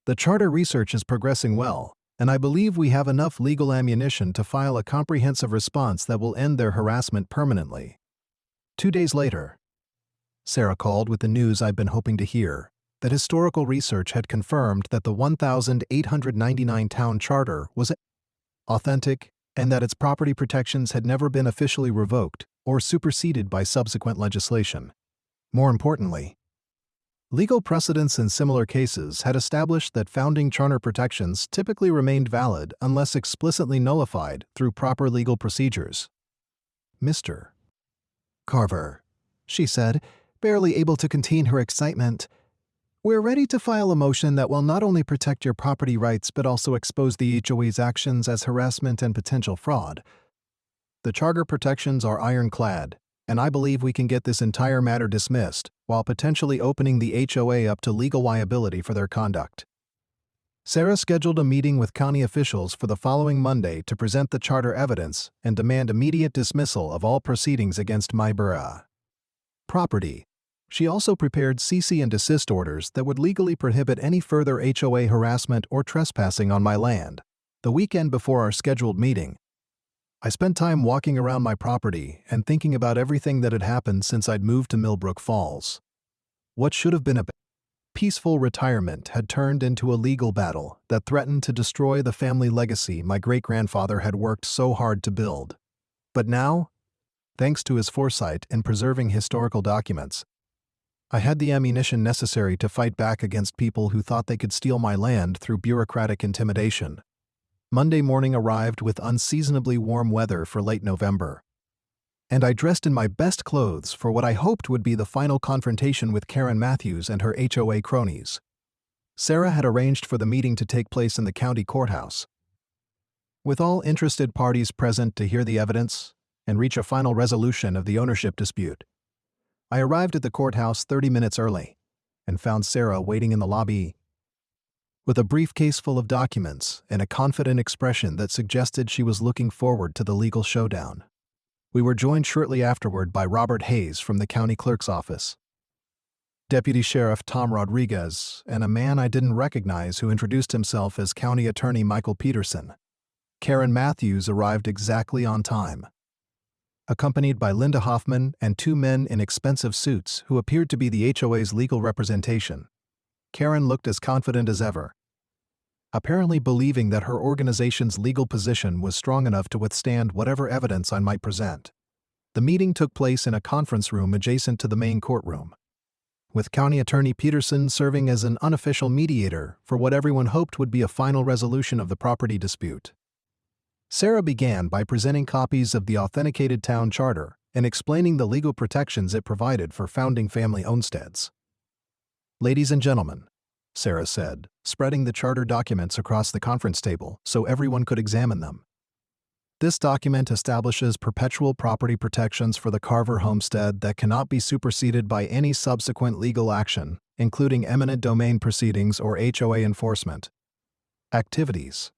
The charter research is progressing well, and I believe we have enough legal ammunition to file a comprehensive response that will end their harassment permanently." 2 days later, Sarah called with the news I'd been hoping to hear, that historical research had confirmed that the 1899 town charter was authentic and that its property protections had never been officially revoked or superseded by subsequent legislation. More importantly, legal precedents in similar cases had established that founding charter protections typically remained valid unless explicitly nullified through proper legal procedures. "Mr. Carver," she said, barely able to contain her excitement, "we're ready to file a motion that will not only protect your property rights but also expose the HOA's actions as harassment and potential fraud. The charter protections are ironclad, and I believe we can get this entire matter dismissed while potentially opening the HOA up to legal liability for their conduct." Sarah scheduled a meeting with county officials for the following Monday to present the charter evidence and demand immediate dismissal of all proceedings against my property. She also prepared cease and desist orders that would legally prohibit any further HOA harassment or trespassing on my land. The weekend before our scheduled meeting, I spent time walking around my property and thinking about everything that had happened since I'd moved to Millbrook Falls. What should have been a peaceful retirement had turned into a legal battle that threatened to destroy the family legacy my great-grandfather had worked so hard to build. But now, thanks to his foresight in preserving historical documents, I had the ammunition necessary to fight back against people who thought they could steal my land through bureaucratic intimidation. Monday morning arrived with unseasonably warm weather for late November, and I dressed in my best clothes for what I hoped would be the final confrontation with Karen Matthews and her HOA cronies. Sarah had arranged for the meeting to take place in the county courthouse, with all interested parties present to hear the evidence and reach a final resolution of the ownership dispute. I arrived at the courthouse 30 minutes early and found Sarah waiting in the lobby with a briefcase full of documents and a confident expression that suggested she was looking forward to the legal showdown. We were joined shortly afterward by Robert Hayes from the county clerk's office, Deputy Sheriff Tom Rodriguez, and a man I didn't recognize who introduced himself as County Attorney Michael Peterson. Karen Matthews arrived exactly on time, accompanied by Linda Hoffman and 2 men in expensive suits who appeared to be the HOA's legal representation. Karen looked as confident as ever, apparently believing that her organization's legal position was strong enough to withstand whatever evidence I might present. The meeting took place in a conference room adjacent to the main courtroom, with County Attorney Peterson serving as an unofficial mediator for what everyone hoped would be a final resolution of the property dispute. Sarah began by presenting copies of the authenticated town charter and explaining the legal protections it provided for founding family homesteads. "Ladies and gentlemen," Sarah said, spreading the charter documents across the conference table so everyone could examine them. "This document establishes perpetual property protections for the Carver homestead that cannot be superseded by any subsequent legal action, including eminent domain proceedings or HOA enforcement activities."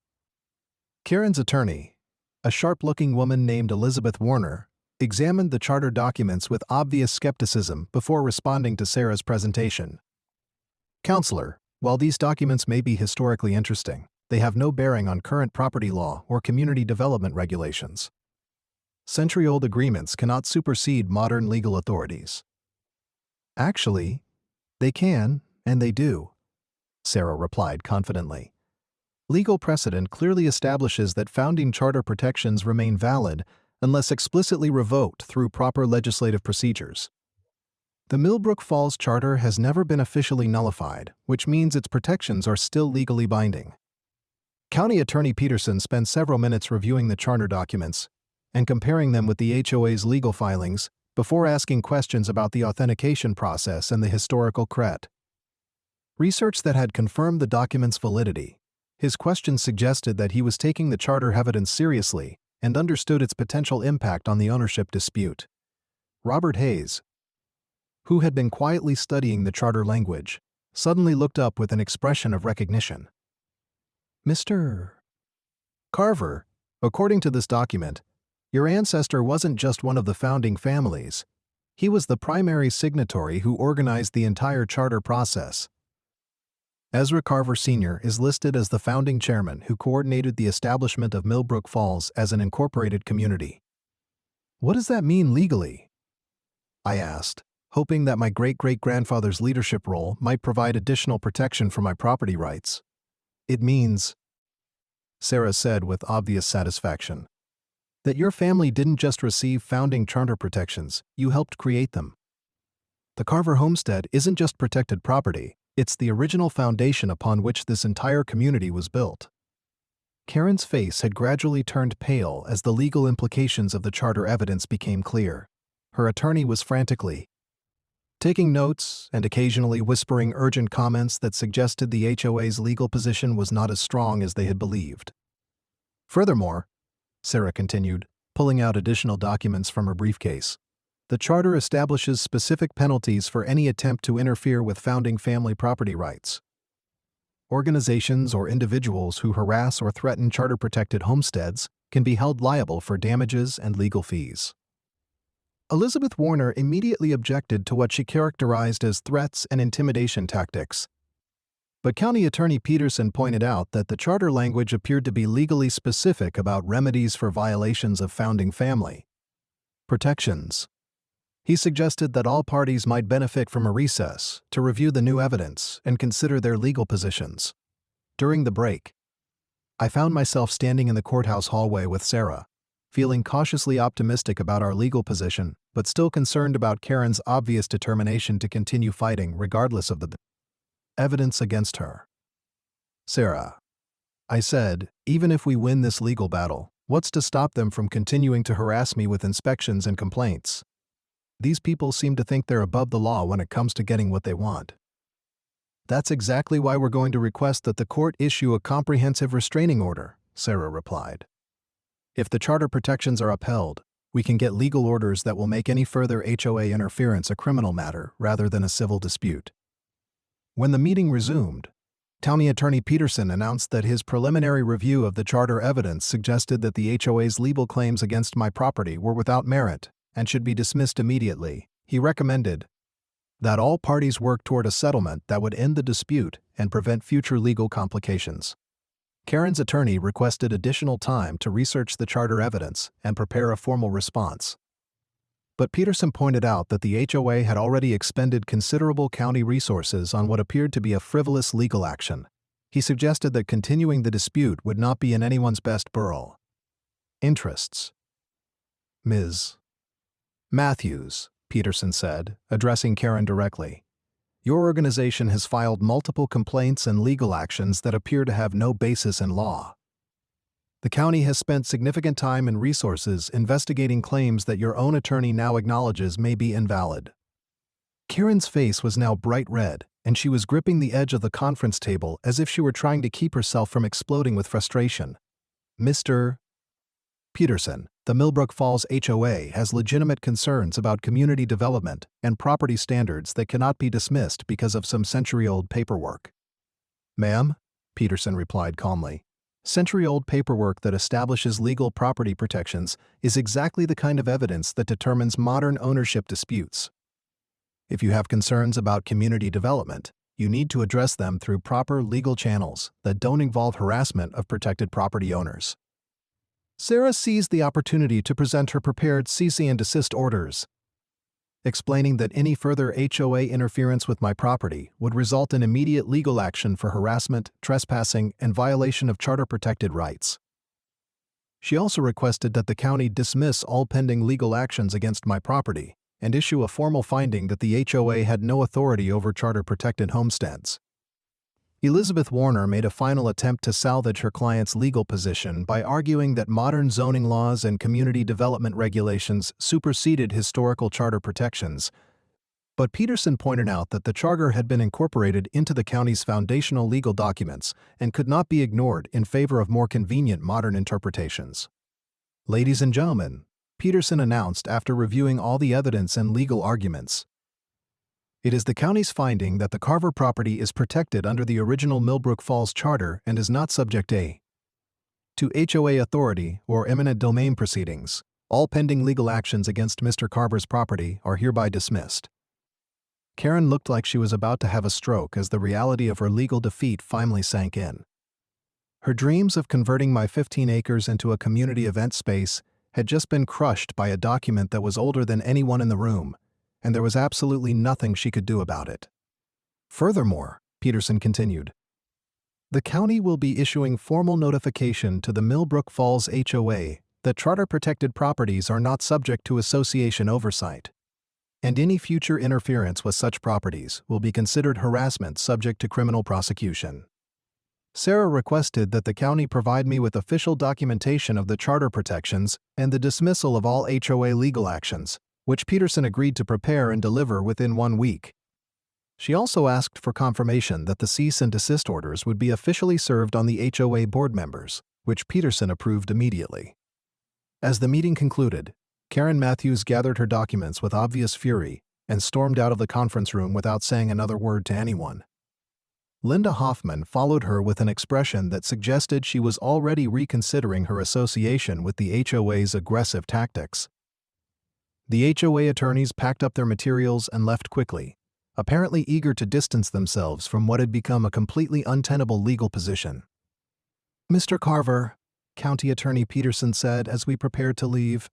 Karen's attorney, a sharp-looking woman named Elizabeth Warner, examined the charter documents with obvious skepticism before responding to Sarah's presentation. "Counselor, while these documents may be historically interesting, they have no bearing on current property law or community development regulations. Century-old agreements cannot supersede modern legal authorities." "Actually, they can, and they do," Sarah replied confidently. "Legal precedent clearly establishes that founding charter protections remain valid unless explicitly revoked through proper legislative procedures. The Millbrook Falls Charter has never been officially nullified, which means its protections are still legally binding." County Attorney Peterson spent several minutes reviewing the charter documents and comparing them with the HOA's legal filings before asking questions about the authentication process and the historical cred. Research that had confirmed the document's validity, his questions suggested that he was taking the charter evidence seriously and understood its potential impact on the ownership dispute. Robert Hayes, who had been quietly studying the charter language, suddenly looked up with an expression of recognition. "Mr. Carver, according to this document, your ancestor wasn't just one of the founding families. He was the primary signatory who organized the entire charter process. Ezra Carver Sr. is listed as the founding chairman who coordinated the establishment of Millbrook Falls as an incorporated community. What does that mean legally? I asked, hoping that my great-great-grandfather's leadership role might provide additional protection for my property rights. It means, Sarah said with obvious satisfaction, that your family didn't just receive founding charter protections, you helped create them. The Carver homestead isn't just protected property, it's the original foundation upon which this entire community was built. Karen's face had gradually turned pale as the legal implications of the charter evidence became clear. Her attorney was frantically taking notes and occasionally whispering urgent comments that suggested the HOA's legal position was not as strong as they had believed. Furthermore, Sarah continued, pulling out additional documents from her briefcase, the charter establishes specific penalties for any attempt to interfere with founding family property rights. Organizations or individuals who harass or threaten charter-protected homesteads can be held liable for damages and legal fees. Elizabeth Warner immediately objected to what she characterized as threats and intimidation tactics. But County Attorney Peterson pointed out that the charter language appeared to be legally specific about remedies for violations of founding family protections. He suggested that all parties might benefit from a recess to review the new evidence and consider their legal positions. During the break, I found myself standing in the courthouse hallway with Sarah, feeling cautiously optimistic about our legal position, but still concerned about Karen's obvious determination to continue fighting regardless of the evidence against her. Sarah, I said, even if we win this legal battle, what's to stop them from continuing to harass me with inspections and complaints? These people seem to think they're above the law when it comes to getting what they want. That's exactly why we're going to request that the court issue a comprehensive restraining order, Sarah replied. If the charter protections are upheld, we can get legal orders that will make any further HOA interference a criminal matter rather than a civil dispute. When the meeting resumed, County Attorney Peterson announced that his preliminary review of the charter evidence suggested that the HOA's legal claims against my property were without merit and should be dismissed immediately. He recommended that all parties work toward a settlement that would end the dispute and prevent future legal complications. Karen's attorney requested additional time to research the charter evidence and prepare a formal response. But Peterson pointed out that the HOA had already expended considerable county resources on what appeared to be a frivolous legal action. He suggested that continuing the dispute would not be in anyone's best interests. Ms. Matthews, Peterson said, addressing Karen directly, your organization has filed multiple complaints and legal actions that appear to have no basis in law. The county has spent significant time and resources investigating claims that your own attorney now acknowledges may be invalid. Karen's face was now bright red, and she was gripping the edge of the conference table as if she were trying to keep herself from exploding with frustration. Mr. Peterson, the Millbrook Falls HOA has legitimate concerns about community development and property standards that cannot be dismissed because of some century-old paperwork. Ma'am, Peterson replied calmly, century-old paperwork that establishes legal property protections is exactly the kind of evidence that determines modern ownership disputes. If you have concerns about community development, you need to address them through proper legal channels that don't involve harassment of protected property owners. Sarah seized the opportunity to present her prepared cease and desist orders, explaining that any further HOA interference with my property would result in immediate legal action for harassment, trespassing, and violation of charter-protected rights. She also requested that the county dismiss all pending legal actions against my property and issue a formal finding that the HOA had no authority over charter-protected homesteads. Elizabeth Warner made a final attempt to salvage her client's legal position by arguing that modern zoning laws and community development regulations superseded historical charter protections, but Peterson pointed out that the charter had been incorporated into the county's foundational legal documents and could not be ignored in favor of more convenient modern interpretations. Ladies and gentlemen, Peterson announced after reviewing all the evidence and legal arguments, it is the county's finding that the Carver property is protected under the original Millbrook Falls Charter and is not subject to HOA authority or eminent domain proceedings. All pending legal actions against Mr. Carver's property are hereby dismissed. Karen looked like she was about to have a stroke as the reality of her legal defeat finally sank in. Her dreams of converting my 15 acres into a community event space had just been crushed by a document that was older than anyone in the room, and there was absolutely nothing she could do about it. Furthermore, Peterson continued, the county will be issuing formal notification to the Millbrook Falls HOA that charter-protected properties are not subject to association oversight, and any future interference with such properties will be considered harassment subject to criminal prosecution. Sarah requested that the county provide me with official documentation of the charter protections and the dismissal of all HOA legal actions, which Peterson agreed to prepare and deliver within 1 week. She also asked for confirmation that the cease and desist orders would be officially served on the HOA board members, which Peterson approved immediately. As the meeting concluded, Karen Matthews gathered her documents with obvious fury and stormed out of the conference room without saying another word to anyone. Linda Hoffman followed her with an expression that suggested she was already reconsidering her association with the HOA's aggressive tactics. The HOA attorneys packed up their materials and left quickly, apparently eager to distance themselves from what had become a completely untenable legal position. "Mr. Carver," County Attorney Peterson said as we prepared to leave,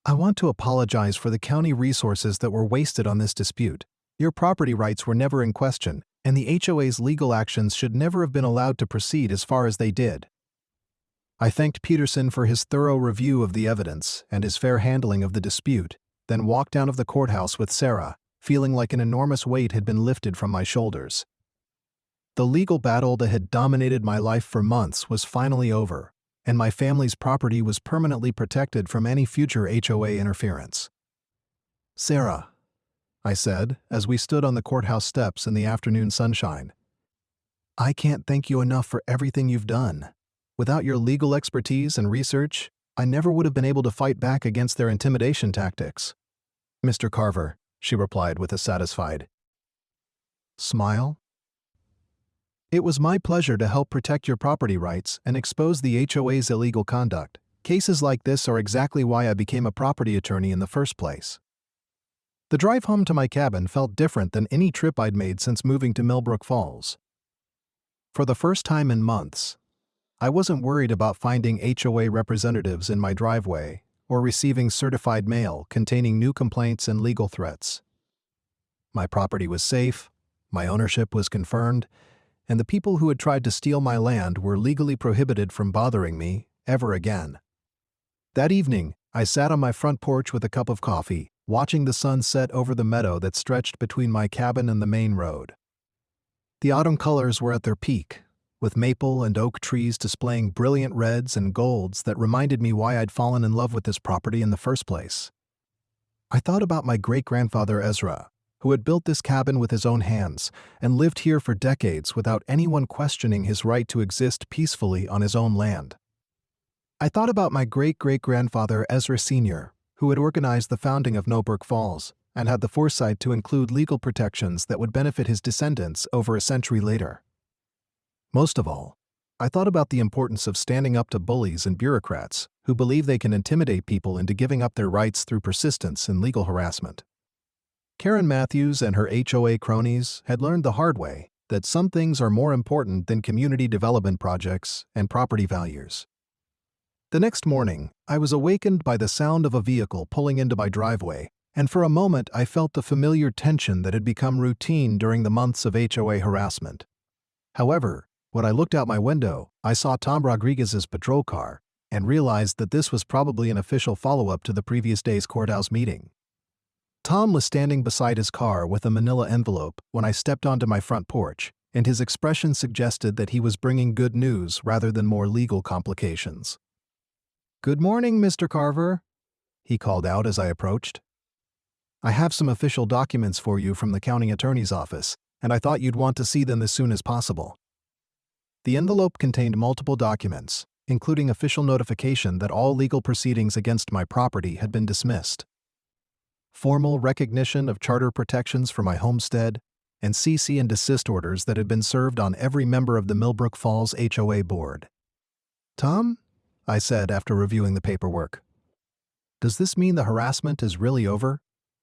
"I want to apologize for the county resources that were wasted on this dispute. Your property rights were never in question, and the HOA's legal actions should never have been allowed to proceed as far as they did." I thanked Peterson for his thorough review of the evidence and his fair handling of the dispute, then walked out of the courthouse with Sarah, feeling like an enormous weight had been lifted from my shoulders. The legal battle that had dominated my life for months was finally over, and my family's property was permanently protected from any future HOA interference. "Sarah," I said as we stood on the courthouse steps in the afternoon sunshine, "I can't thank you enough for everything you've done. Without your legal expertise and research, I never would have been able to fight back against their intimidation tactics." "Mr. Carver," she replied with a satisfied smile. "It was my pleasure to help protect your property rights and expose the HOA's illegal conduct. Cases like this are exactly why I became a property attorney in the first place." The drive home to my cabin felt different than any trip I'd made since moving to Millbrook Falls. For the first time in months, I wasn't worried about finding HOA representatives in my driveway or receiving certified mail containing new complaints and legal threats. My property was safe, my ownership was confirmed, and the people who had tried to steal my land were legally prohibited from bothering me ever again. That evening, I sat on my front porch with a cup of coffee, watching the sun set over the meadow that stretched between my cabin and the main road. The autumn colors were at their peak, with maple and oak trees displaying brilliant reds and golds that reminded me why I'd fallen in love with this property in the first place. I thought about my great-grandfather Ezra, who had built this cabin with his own hands and lived here for decades without anyone questioning his right to exist peacefully on his own land. I thought about my great-great-grandfather Ezra Sr., who had organized the founding of Millbrook Falls and had the foresight to include legal protections that would benefit his descendants over a century later. Most of all, I thought about the importance of standing up to bullies and bureaucrats who believe they can intimidate people into giving up their rights through persistence and legal harassment. Karen Matthews and her HOA cronies had learned the hard way that some things are more important than community development projects and property values. The next morning, I was awakened by the sound of a vehicle pulling into my driveway, and for a moment I felt the familiar tension that had become routine during the months of HOA harassment. However, when I looked out my window, I saw Tom Rodriguez's patrol car and realized that this was probably an official follow-up to the previous day's courthouse meeting. Tom was standing beside his car with a manila envelope when I stepped onto my front porch, and his expression suggested that he was bringing good news rather than more legal complications. "Good morning, Mr. Carver," he called out as I approached. "I have some official documents for you from the county attorney's office, and I thought you'd want to see them as soon as possible." The envelope contained multiple documents, including official notification that all legal proceedings against my property had been dismissed, formal recognition of charter protections for my homestead, and cease and desist orders that had been served on every member of the Millbrook Falls HOA board. "Tom," I said after reviewing the paperwork, "does this mean the harassment is really over?"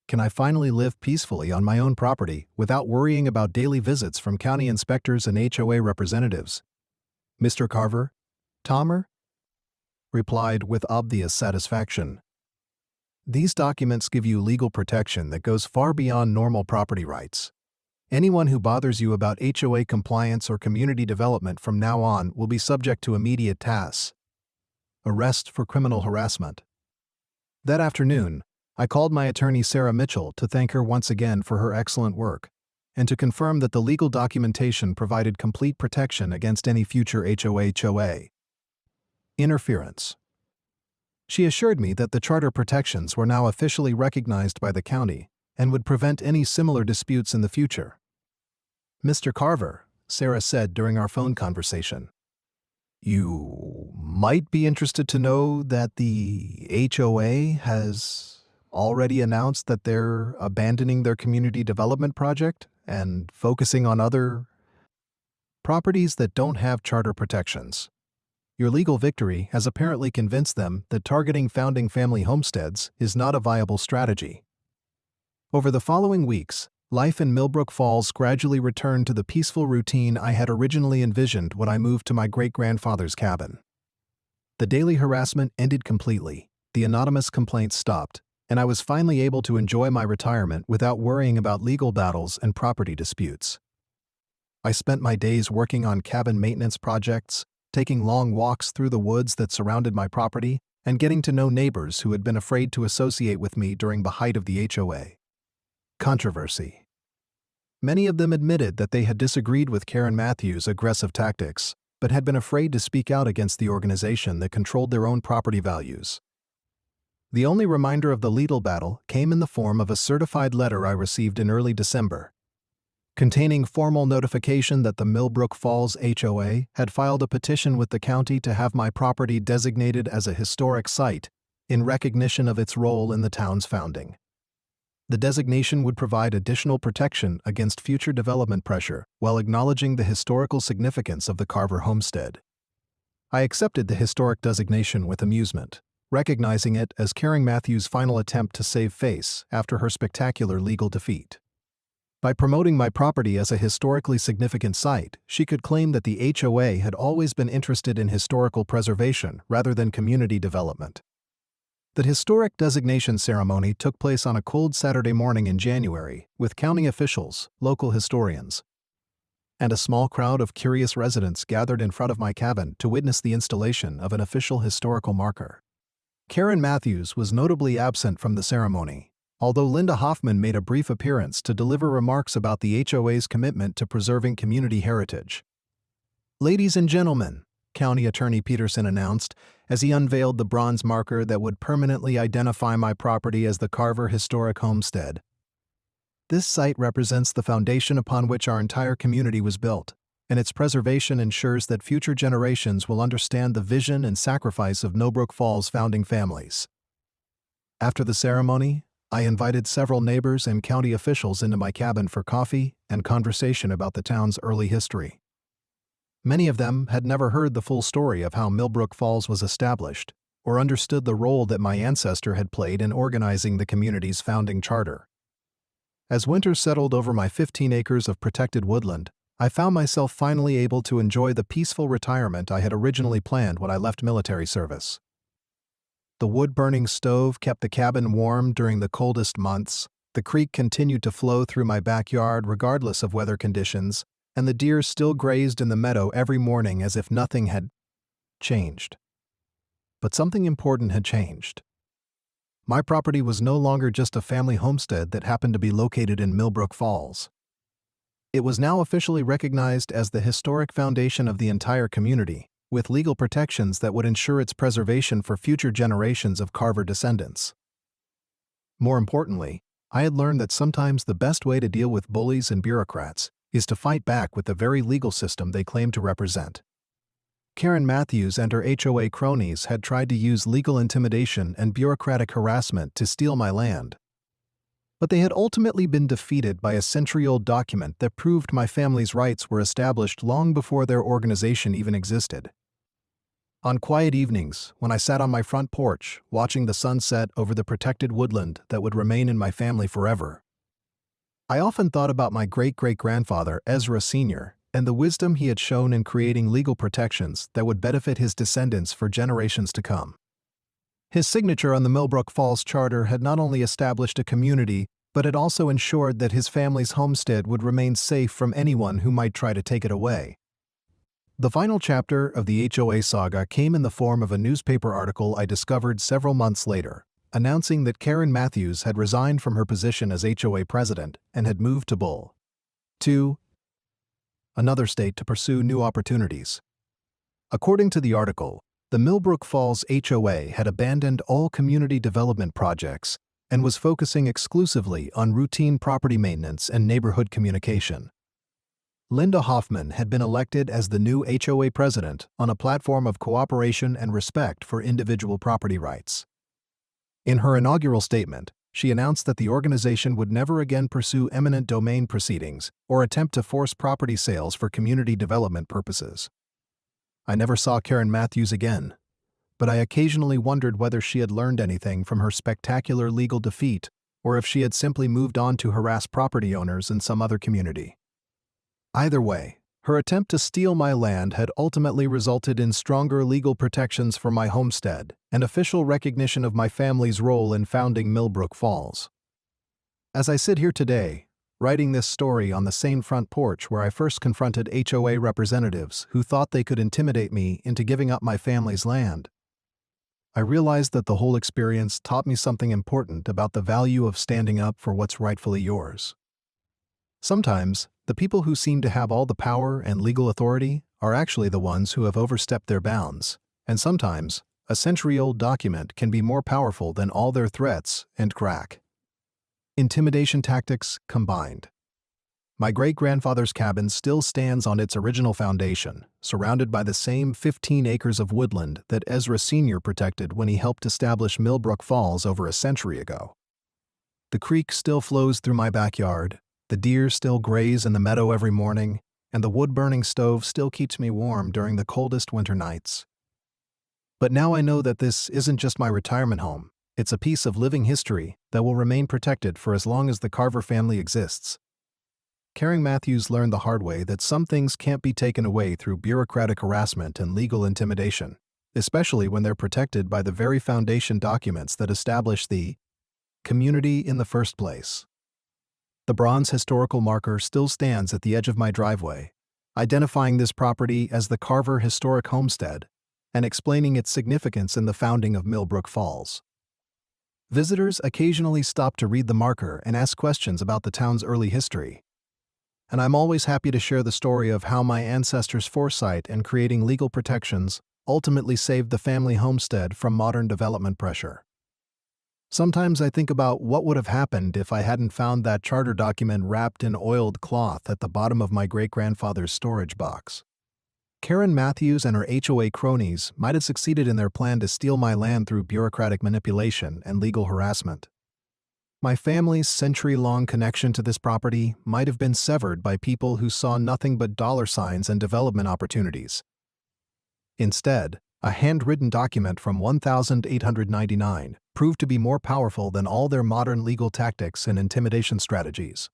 can I finally live peacefully on my own property without worrying about daily visits from county inspectors and HOA representatives? Mr. Carver? Tomer replied with obvious satisfaction. These documents give you legal protection that goes far beyond normal property rights. Anyone who bothers you about HOA compliance or community development from now on will be subject to immediate tasks. Arrest for criminal harassment. That afternoon, I called my attorney Sarah Mitchell to thank her once again for her excellent work, and to confirm that the legal documentation provided complete protection against any future HOA interference. She assured me that the charter protections were now officially recognized by the county and would prevent any similar disputes in the future. Mr. Carver, Sarah said during our phone conversation, you might be interested to know that the HOA has already announced that they're abandoning their community development project and focusing on other properties that don't have charter protections. Your legal victory has apparently convinced them that targeting founding family homesteads is not a viable strategy. Over the following weeks, life in Millbrook Falls gradually returned to the peaceful routine I had originally envisioned when I moved to my great-grandfather's cabin. The daily harassment ended completely, the anonymous complaints stopped, and I was finally able to enjoy my retirement without worrying about legal battles and property disputes. I spent my days working on cabin maintenance projects, taking long walks through the woods that surrounded my property, and getting to know neighbors who had been afraid to associate with me during the height of the HOA controversy. Many of them admitted that they had disagreed with Karen Matthews' aggressive tactics, but had been afraid to speak out against the organization that controlled their own property values. The only reminder of the legal battle came in the form of a certified letter I received in early December, containing formal notification that the Millbrook Falls HOA had filed a petition with the county to have my property designated as a historic site in recognition of its role in the town's founding. The designation would provide additional protection against future development pressure while acknowledging the historical significance of the Carver homestead. I accepted the historic designation with amusement, recognizing it as Karen Matthews' final attempt to save face after her spectacular legal defeat. By promoting my property as a historically significant site, she could claim that the HOA had always been interested in historical preservation rather than community development. The historic designation ceremony took place on a cold Saturday morning in January, with county officials, local historians, and a small crowd of curious residents gathered in front of my cabin to witness the installation of an official historical marker. Karen Matthews was notably absent from the ceremony, although Linda Hoffman made a brief appearance to deliver remarks about the HOA's commitment to preserving community heritage. "Ladies and gentlemen," County Attorney Peterson announced as he unveiled the bronze marker that would permanently identify my property as the Carver Historic Homestead. "This site represents the foundation upon which our entire community was built, and its preservation ensures that future generations will understand the vision and sacrifice of Millbrook Falls founding families." After the ceremony, I invited several neighbors and county officials into my cabin for coffee and conversation about the town's early history. Many of them had never heard the full story of how Millbrook Falls was established, or understood the role that my ancestor had played in organizing the community's founding charter. As winter settled over my 15 acres of protected woodland, I found myself finally able to enjoy the peaceful retirement I had originally planned when I left military service. The wood-burning stove kept the cabin warm during the coldest months, the creek continued to flow through my backyard regardless of weather conditions, and the deer still grazed in the meadow every morning as if nothing had changed. But something important had changed. My property was no longer just a family homestead that happened to be located in Millbrook Falls. It was now officially recognized as the historic foundation of the entire community, with legal protections that would ensure its preservation for future generations of Carver descendants. More importantly, I had learned that sometimes the best way to deal with bullies and bureaucrats is to fight back with the very legal system they claim to represent. Karen Matthews and her HOA cronies had tried to use legal intimidation and bureaucratic harassment to steal my land. But they had ultimately been defeated by a century-old document that proved my family's rights were established long before their organization even existed. On quiet evenings, when I sat on my front porch, watching the sunset over the protected woodland that would remain in my family forever, I often thought about my great-great-grandfather, Ezra Sr., and the wisdom he had shown in creating legal protections that would benefit his descendants for generations to come. His signature on the Millbrook Falls Charter had not only established a community, but it also ensured that his family's homestead would remain safe from anyone who might try to take it away. The final chapter of the HOA saga came in the form of a newspaper article I discovered several months later, announcing that Karen Matthews had resigned from her position as HOA president and had moved to Bull, another state, to pursue new opportunities. According to the article, the Millbrook Falls HOA had abandoned all community development projects and was focusing exclusively on routine property maintenance and neighborhood communication. Linda Hoffman had been elected as the new HOA president on a platform of cooperation and respect for individual property rights. In her inaugural statement, she announced that the organization would never again pursue eminent domain proceedings or attempt to force property sales for community development purposes. I never saw Karen Matthews again, but I occasionally wondered whether she had learned anything from her spectacular legal defeat or if she had simply moved on to harass property owners in some other community. Either way, her attempt to steal my land had ultimately resulted in stronger legal protections for my homestead and official recognition of my family's role in founding Millbrook Falls. As I sit here today, writing this story on the same front porch where I first confronted HOA representatives who thought they could intimidate me into giving up my family's land, I realized that the whole experience taught me something important about the value of standing up for what's rightfully yours. Sometimes, the people who seem to have all the power and legal authority are actually the ones who have overstepped their bounds, and sometimes, a century-old document can be more powerful than all their threats and crack. Intimidation tactics combined. My great-grandfather's cabin still stands on its original foundation, surrounded by the same 15 acres of woodland that Ezra Sr. protected when he helped establish Millbrook Falls over a century ago. The creek still flows through my backyard, the deer still graze in the meadow every morning, and the wood-burning stove still keeps me warm during the coldest winter nights. But now I know that this isn't just my retirement home, it's a piece of living history that will remain protected for as long as the Carver family exists. Karen Matthews learned the hard way that some things can't be taken away through bureaucratic harassment and legal intimidation, especially when they're protected by the very foundation documents that establish the community in the first place. The bronze historical marker still stands at the edge of my driveway, identifying this property as the Carver Historic Homestead and explaining its significance in the founding of Millbrook Falls. Visitors occasionally stop to read the marker and ask questions about the town's early history, and I'm always happy to share the story of how my ancestors' foresight in creating legal protections ultimately saved the family homestead from modern development pressure. Sometimes I think about what would have happened if I hadn't found that charter document wrapped in oiled cloth at the bottom of my great-grandfather's storage box. Karen Matthews and her HOA cronies might have succeeded in their plan to steal my land through bureaucratic manipulation and legal harassment. My family's century-long connection to this property might have been severed by people who saw nothing but dollar signs and development opportunities. Instead, a handwritten document from 1899 proved to be more powerful than all their modern legal tactics and intimidation strategies.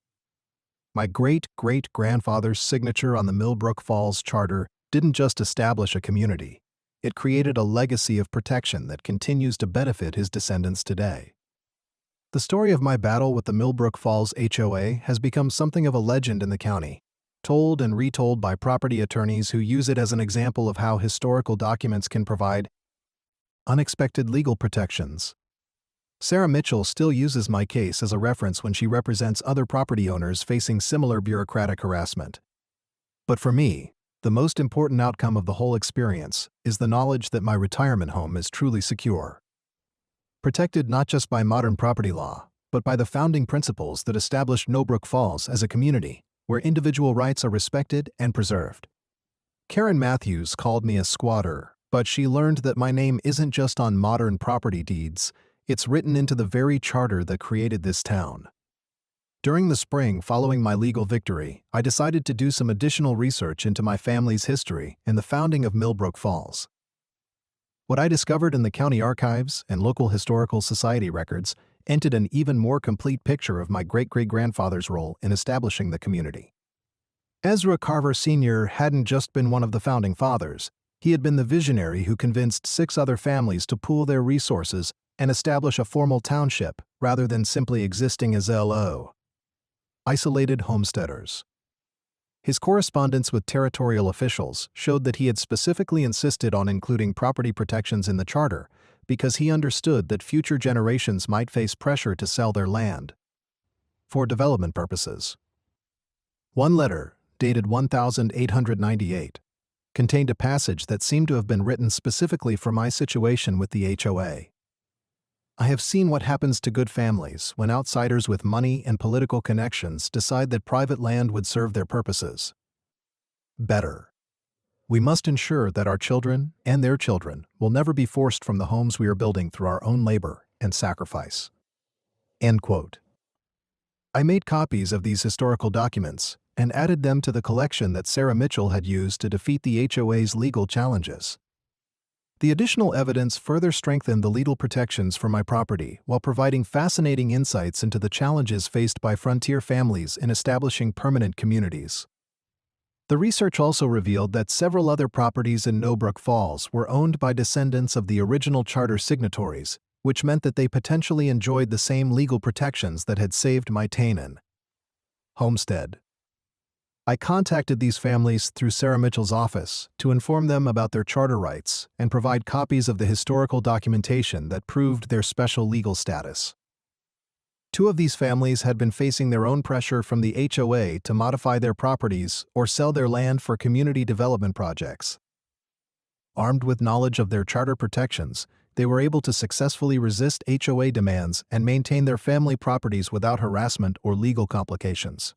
My great-great-grandfather's signature on the Millbrook Falls Charter didn't just establish a community, it created a legacy of protection that continues to benefit his descendants today. The story of my battle with the Millbrook Falls HOA has become something of a legend in the county, told and retold by property attorneys who use it as an example of how historical documents can provide unexpected legal protections. Sarah Mitchell still uses my case as a reference when she represents other property owners facing similar bureaucratic harassment. But for me, the most important outcome of the whole experience is the knowledge that my retirement home is truly secure. Protected not just by modern property law, but by the founding principles that established Millbrook Falls as a community where individual rights are respected and preserved. Karen Matthews called me a squatter, but she learned that my name isn't just on modern property deeds, it's written into the very charter that created this town. During the spring following my legal victory, I decided to do some additional research into my family's history and the founding of Millbrook Falls. What I discovered in the county archives and local historical society records entered an even more complete picture of my great-great-grandfather's role in establishing the community. Ezra Carver Sr. hadn't just been one of the founding fathers, he had been the visionary who convinced 6 other families to pool their resources and establish a formal township rather than simply existing as LO. Isolated homesteaders. His correspondence with territorial officials showed that he had specifically insisted on including property protections in the charter because he understood that future generations might face pressure to sell their land for development purposes. One letter, dated 1898, contained a passage that seemed to have been written specifically for my situation with the HOA. I have seen what happens to good families when outsiders with money and political connections decide that private land would serve their purposes better. We must ensure that our children and their children will never be forced from the homes we are building through our own labor and sacrifice. End quote. I made copies of these historical documents and added them to the collection that Sarah Mitchell had used to defeat the HOA's legal challenges. The additional evidence further strengthened the legal protections for my property while providing fascinating insights into the challenges faced by frontier families in establishing permanent communities. The research also revealed that several other properties in Millbrook Falls were owned by descendants of the original charter signatories, which meant that they potentially enjoyed the same legal protections that had saved my Tanaan homestead. I contacted these families through Sarah Mitchell's office to inform them about their charter rights and provide copies of the historical documentation that proved their special legal status. 2 of these families had been facing their own pressure from the HOA to modify their properties or sell their land for community development projects. Armed with knowledge of their charter protections, they were able to successfully resist HOA demands and maintain their family properties without harassment or legal complications.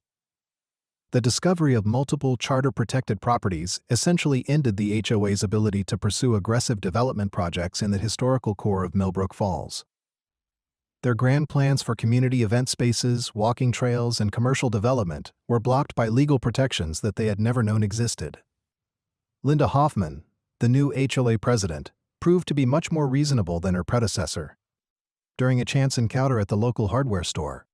The discovery of multiple charter-protected properties essentially ended the HOA's ability to pursue aggressive development projects in the historical core of Millbrook Falls. Their grand plans for community event spaces, walking trails, and commercial development were blocked by legal protections that they had never known existed. Linda Hoffman, the new HOA president, proved to be much more reasonable than her predecessor. During a chance encounter at the local hardware store,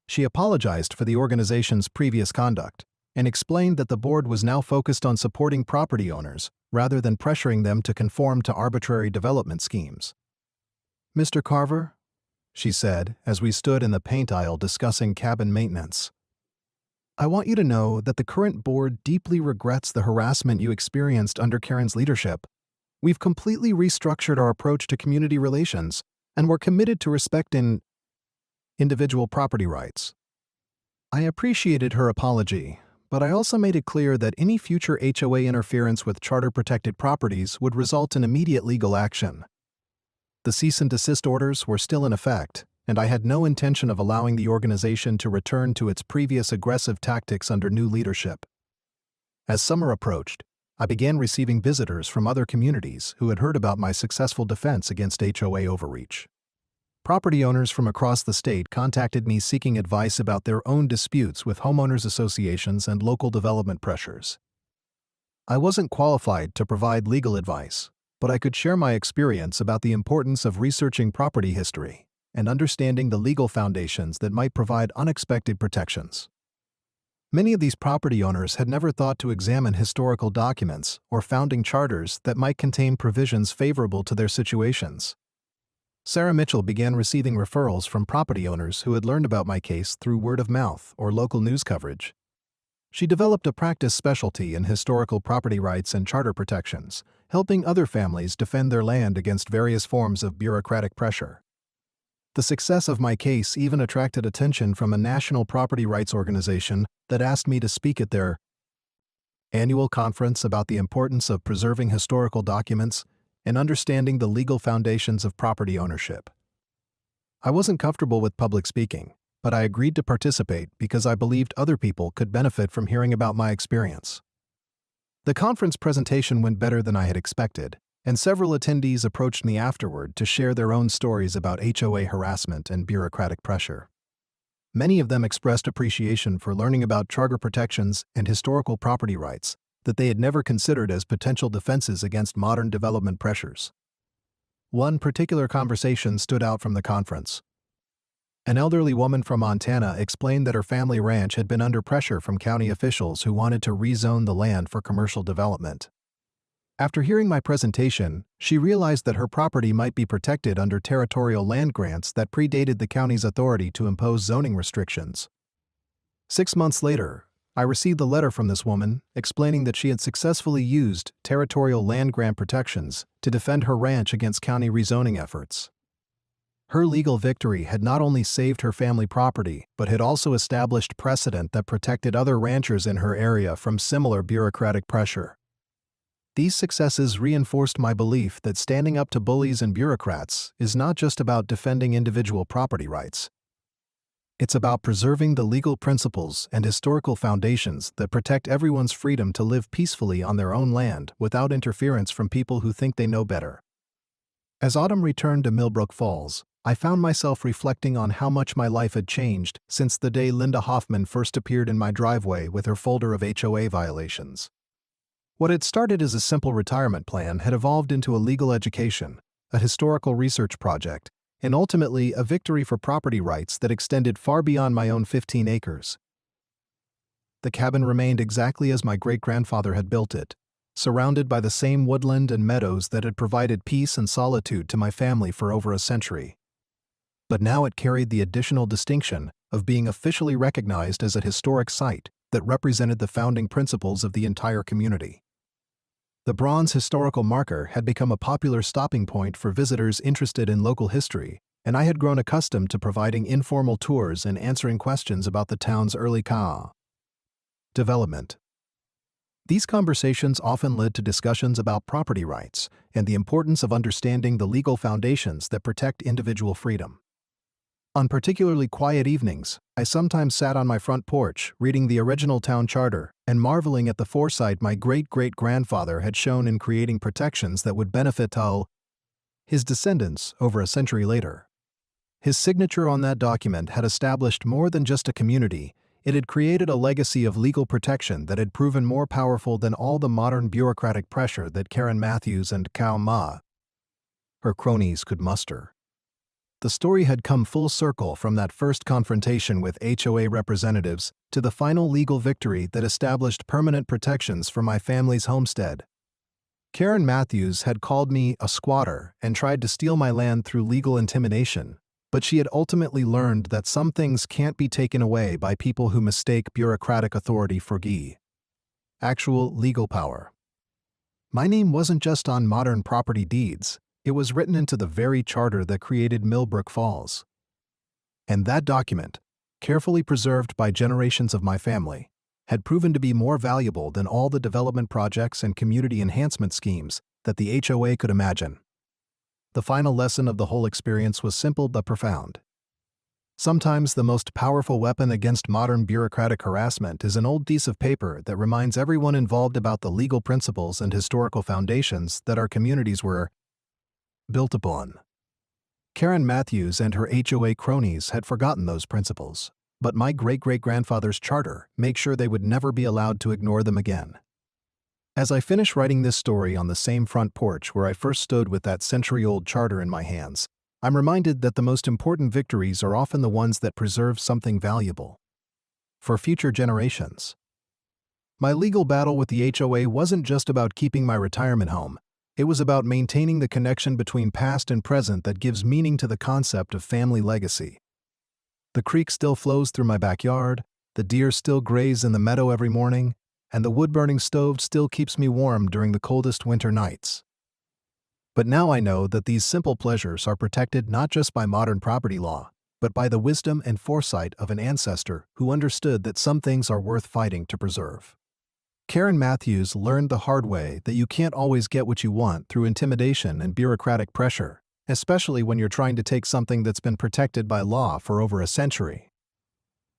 she apologized for the organization's previous conduct and explained that the board was now focused on supporting property owners rather than pressuring them to conform to arbitrary development schemes. "Mr. Carver," she said as we stood in the paint aisle discussing cabin maintenance, "I want you to know that the current board deeply regrets the harassment you experienced under Karen's leadership. We've completely restructured our approach to community relations, and we're committed to respecting individual property rights." I appreciated her apology, but I also made it clear that any future HOA interference with charter-protected properties would result in immediate legal action. The cease and desist orders were still in effect, and I had no intention of allowing the organization to return to its previous aggressive tactics under new leadership. As summer approached, I began receiving visitors from other communities who had heard about my successful defense against HOA overreach. Property owners from across the state contacted me seeking advice about their own disputes with homeowners associations and local development pressures. I wasn't qualified to provide legal advice, but I could share my experience about the importance of researching property history and understanding the legal foundations that might provide unexpected protections. Many of these property owners had never thought to examine historical documents or founding charters that might contain provisions favorable to their situations. Sarah Mitchell began receiving referrals from property owners who had learned about my case through word of mouth or local news coverage. She developed a practice specialty in historical property rights and charter protections, helping other families defend their land against various forms of bureaucratic pressure. The success of my case even attracted attention from a national property rights organization that asked me to speak at their annual conference about the importance of preserving historical documents and understanding the legal foundations of property ownership. I wasn't comfortable with public speaking, but I agreed to participate because I believed other people could benefit from hearing about my experience. The conference presentation went better than I had expected, and several attendees approached me afterward to share their own stories about HOA harassment and bureaucratic pressure. Many of them expressed appreciation for learning about charter protections and historical property rights that they had never considered as potential defenses against modern development pressures. One particular conversation stood out from the conference. An elderly woman from Montana explained that her family ranch had been under pressure from county officials who wanted to rezone the land for commercial development. After hearing my presentation, she realized that her property might be protected under territorial land grants that predated the county's authority to impose zoning restrictions. 6 months later, I received a letter from this woman explaining that she had successfully used territorial land grant protections to defend her ranch against county rezoning efforts. Her legal victory had not only saved her family property, but had also established precedent that protected other ranchers in her area from similar bureaucratic pressure. These successes reinforced my belief that standing up to bullies and bureaucrats is not just about defending individual property rights. It's about preserving the legal principles and historical foundations that protect everyone's freedom to live peacefully on their own land without interference from people who think they know better. As autumn returned to Millbrook Falls, I found myself reflecting on how much my life had changed since the day Linda Hoffman first appeared in my driveway with her folder of HOA violations. What had started as a simple retirement plan had evolved into a legal education, a historical research project, and ultimately a victory for property rights that extended far beyond my own 15 acres. The cabin remained exactly as my great-grandfather had built it, surrounded by the same woodland and meadows that had provided peace and solitude to my family for over a century. But now it carried the additional distinction of being officially recognized as a historic site that represented the founding principles of the entire community. The bronze historical marker had become a popular stopping point for visitors interested in local history, and I had grown accustomed to providing informal tours and answering questions about the town's early development. These conversations often led to discussions about property rights and the importance of understanding the legal foundations that protect individual freedom. On particularly quiet evenings, I sometimes sat on my front porch reading the original town charter and marveling at the foresight my great-great-grandfather had shown in creating protections that would benefit his descendants over a century later. His signature on that document had established more than just a community. It had created a legacy of legal protection that had proven more powerful than all the modern bureaucratic pressure that Karen Matthews and her cronies could muster. The story had come full circle from that first confrontation with HOA representatives to the final legal victory that established permanent protections for my family's homestead. Karen Matthews had called me a squatter and tried to steal my land through legal intimidation, but she had ultimately learned that some things can't be taken away by people who mistake bureaucratic authority for actual legal power. My name wasn't just on modern property deeds. It was written into the very charter that created Millbrook Falls. And that document, carefully preserved by generations of my family, had proven to be more valuable than all the development projects and community enhancement schemes that the HOA could imagine. The final lesson of the whole experience was simple but profound. Sometimes the most powerful weapon against modern bureaucratic harassment is an old piece of paper that reminds everyone involved about the legal principles and historical foundations that our communities were built upon. Karen Matthews and her HOA cronies had forgotten those principles, but my great-great-grandfather's charter made sure they would never be allowed to ignore them again. As I finish writing this story on the same front porch where I first stood with that century-old charter in my hands, I'm reminded that the most important victories are often the ones that preserve something valuable for future generations. My legal battle with the HOA wasn't just about keeping my retirement home. It was about maintaining the connection between past and present that gives meaning to the concept of family legacy. The creek still flows through my backyard, the deer still graze in the meadow every morning, and the wood-burning stove still keeps me warm during the coldest winter nights. But now I know that these simple pleasures are protected not just by modern property law, but by the wisdom and foresight of an ancestor who understood that some things are worth fighting to preserve. Karen Matthews learned the hard way that you can't always get what you want through intimidation and bureaucratic pressure, especially when you're trying to take something that's been protected by law for over a century.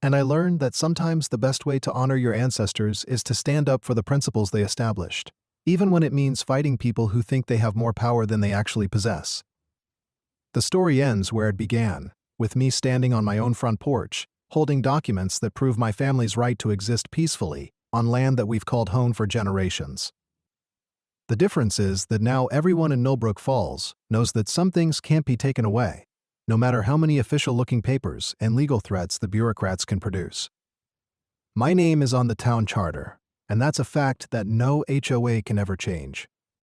And I learned that sometimes the best way to honor your ancestors is to stand up for the principles they established, even when it means fighting people who think they have more power than they actually possess. The story ends where it began, with me standing on my own front porch, holding documents that prove my family's right to exist peacefully on land that we've called home for generations. The difference is that now everyone in Millbrook Falls knows that some things can't be taken away, no matter how many official-looking papers and legal threats the bureaucrats can produce. My name is on the town charter, and that's a fact that no HOA can ever change.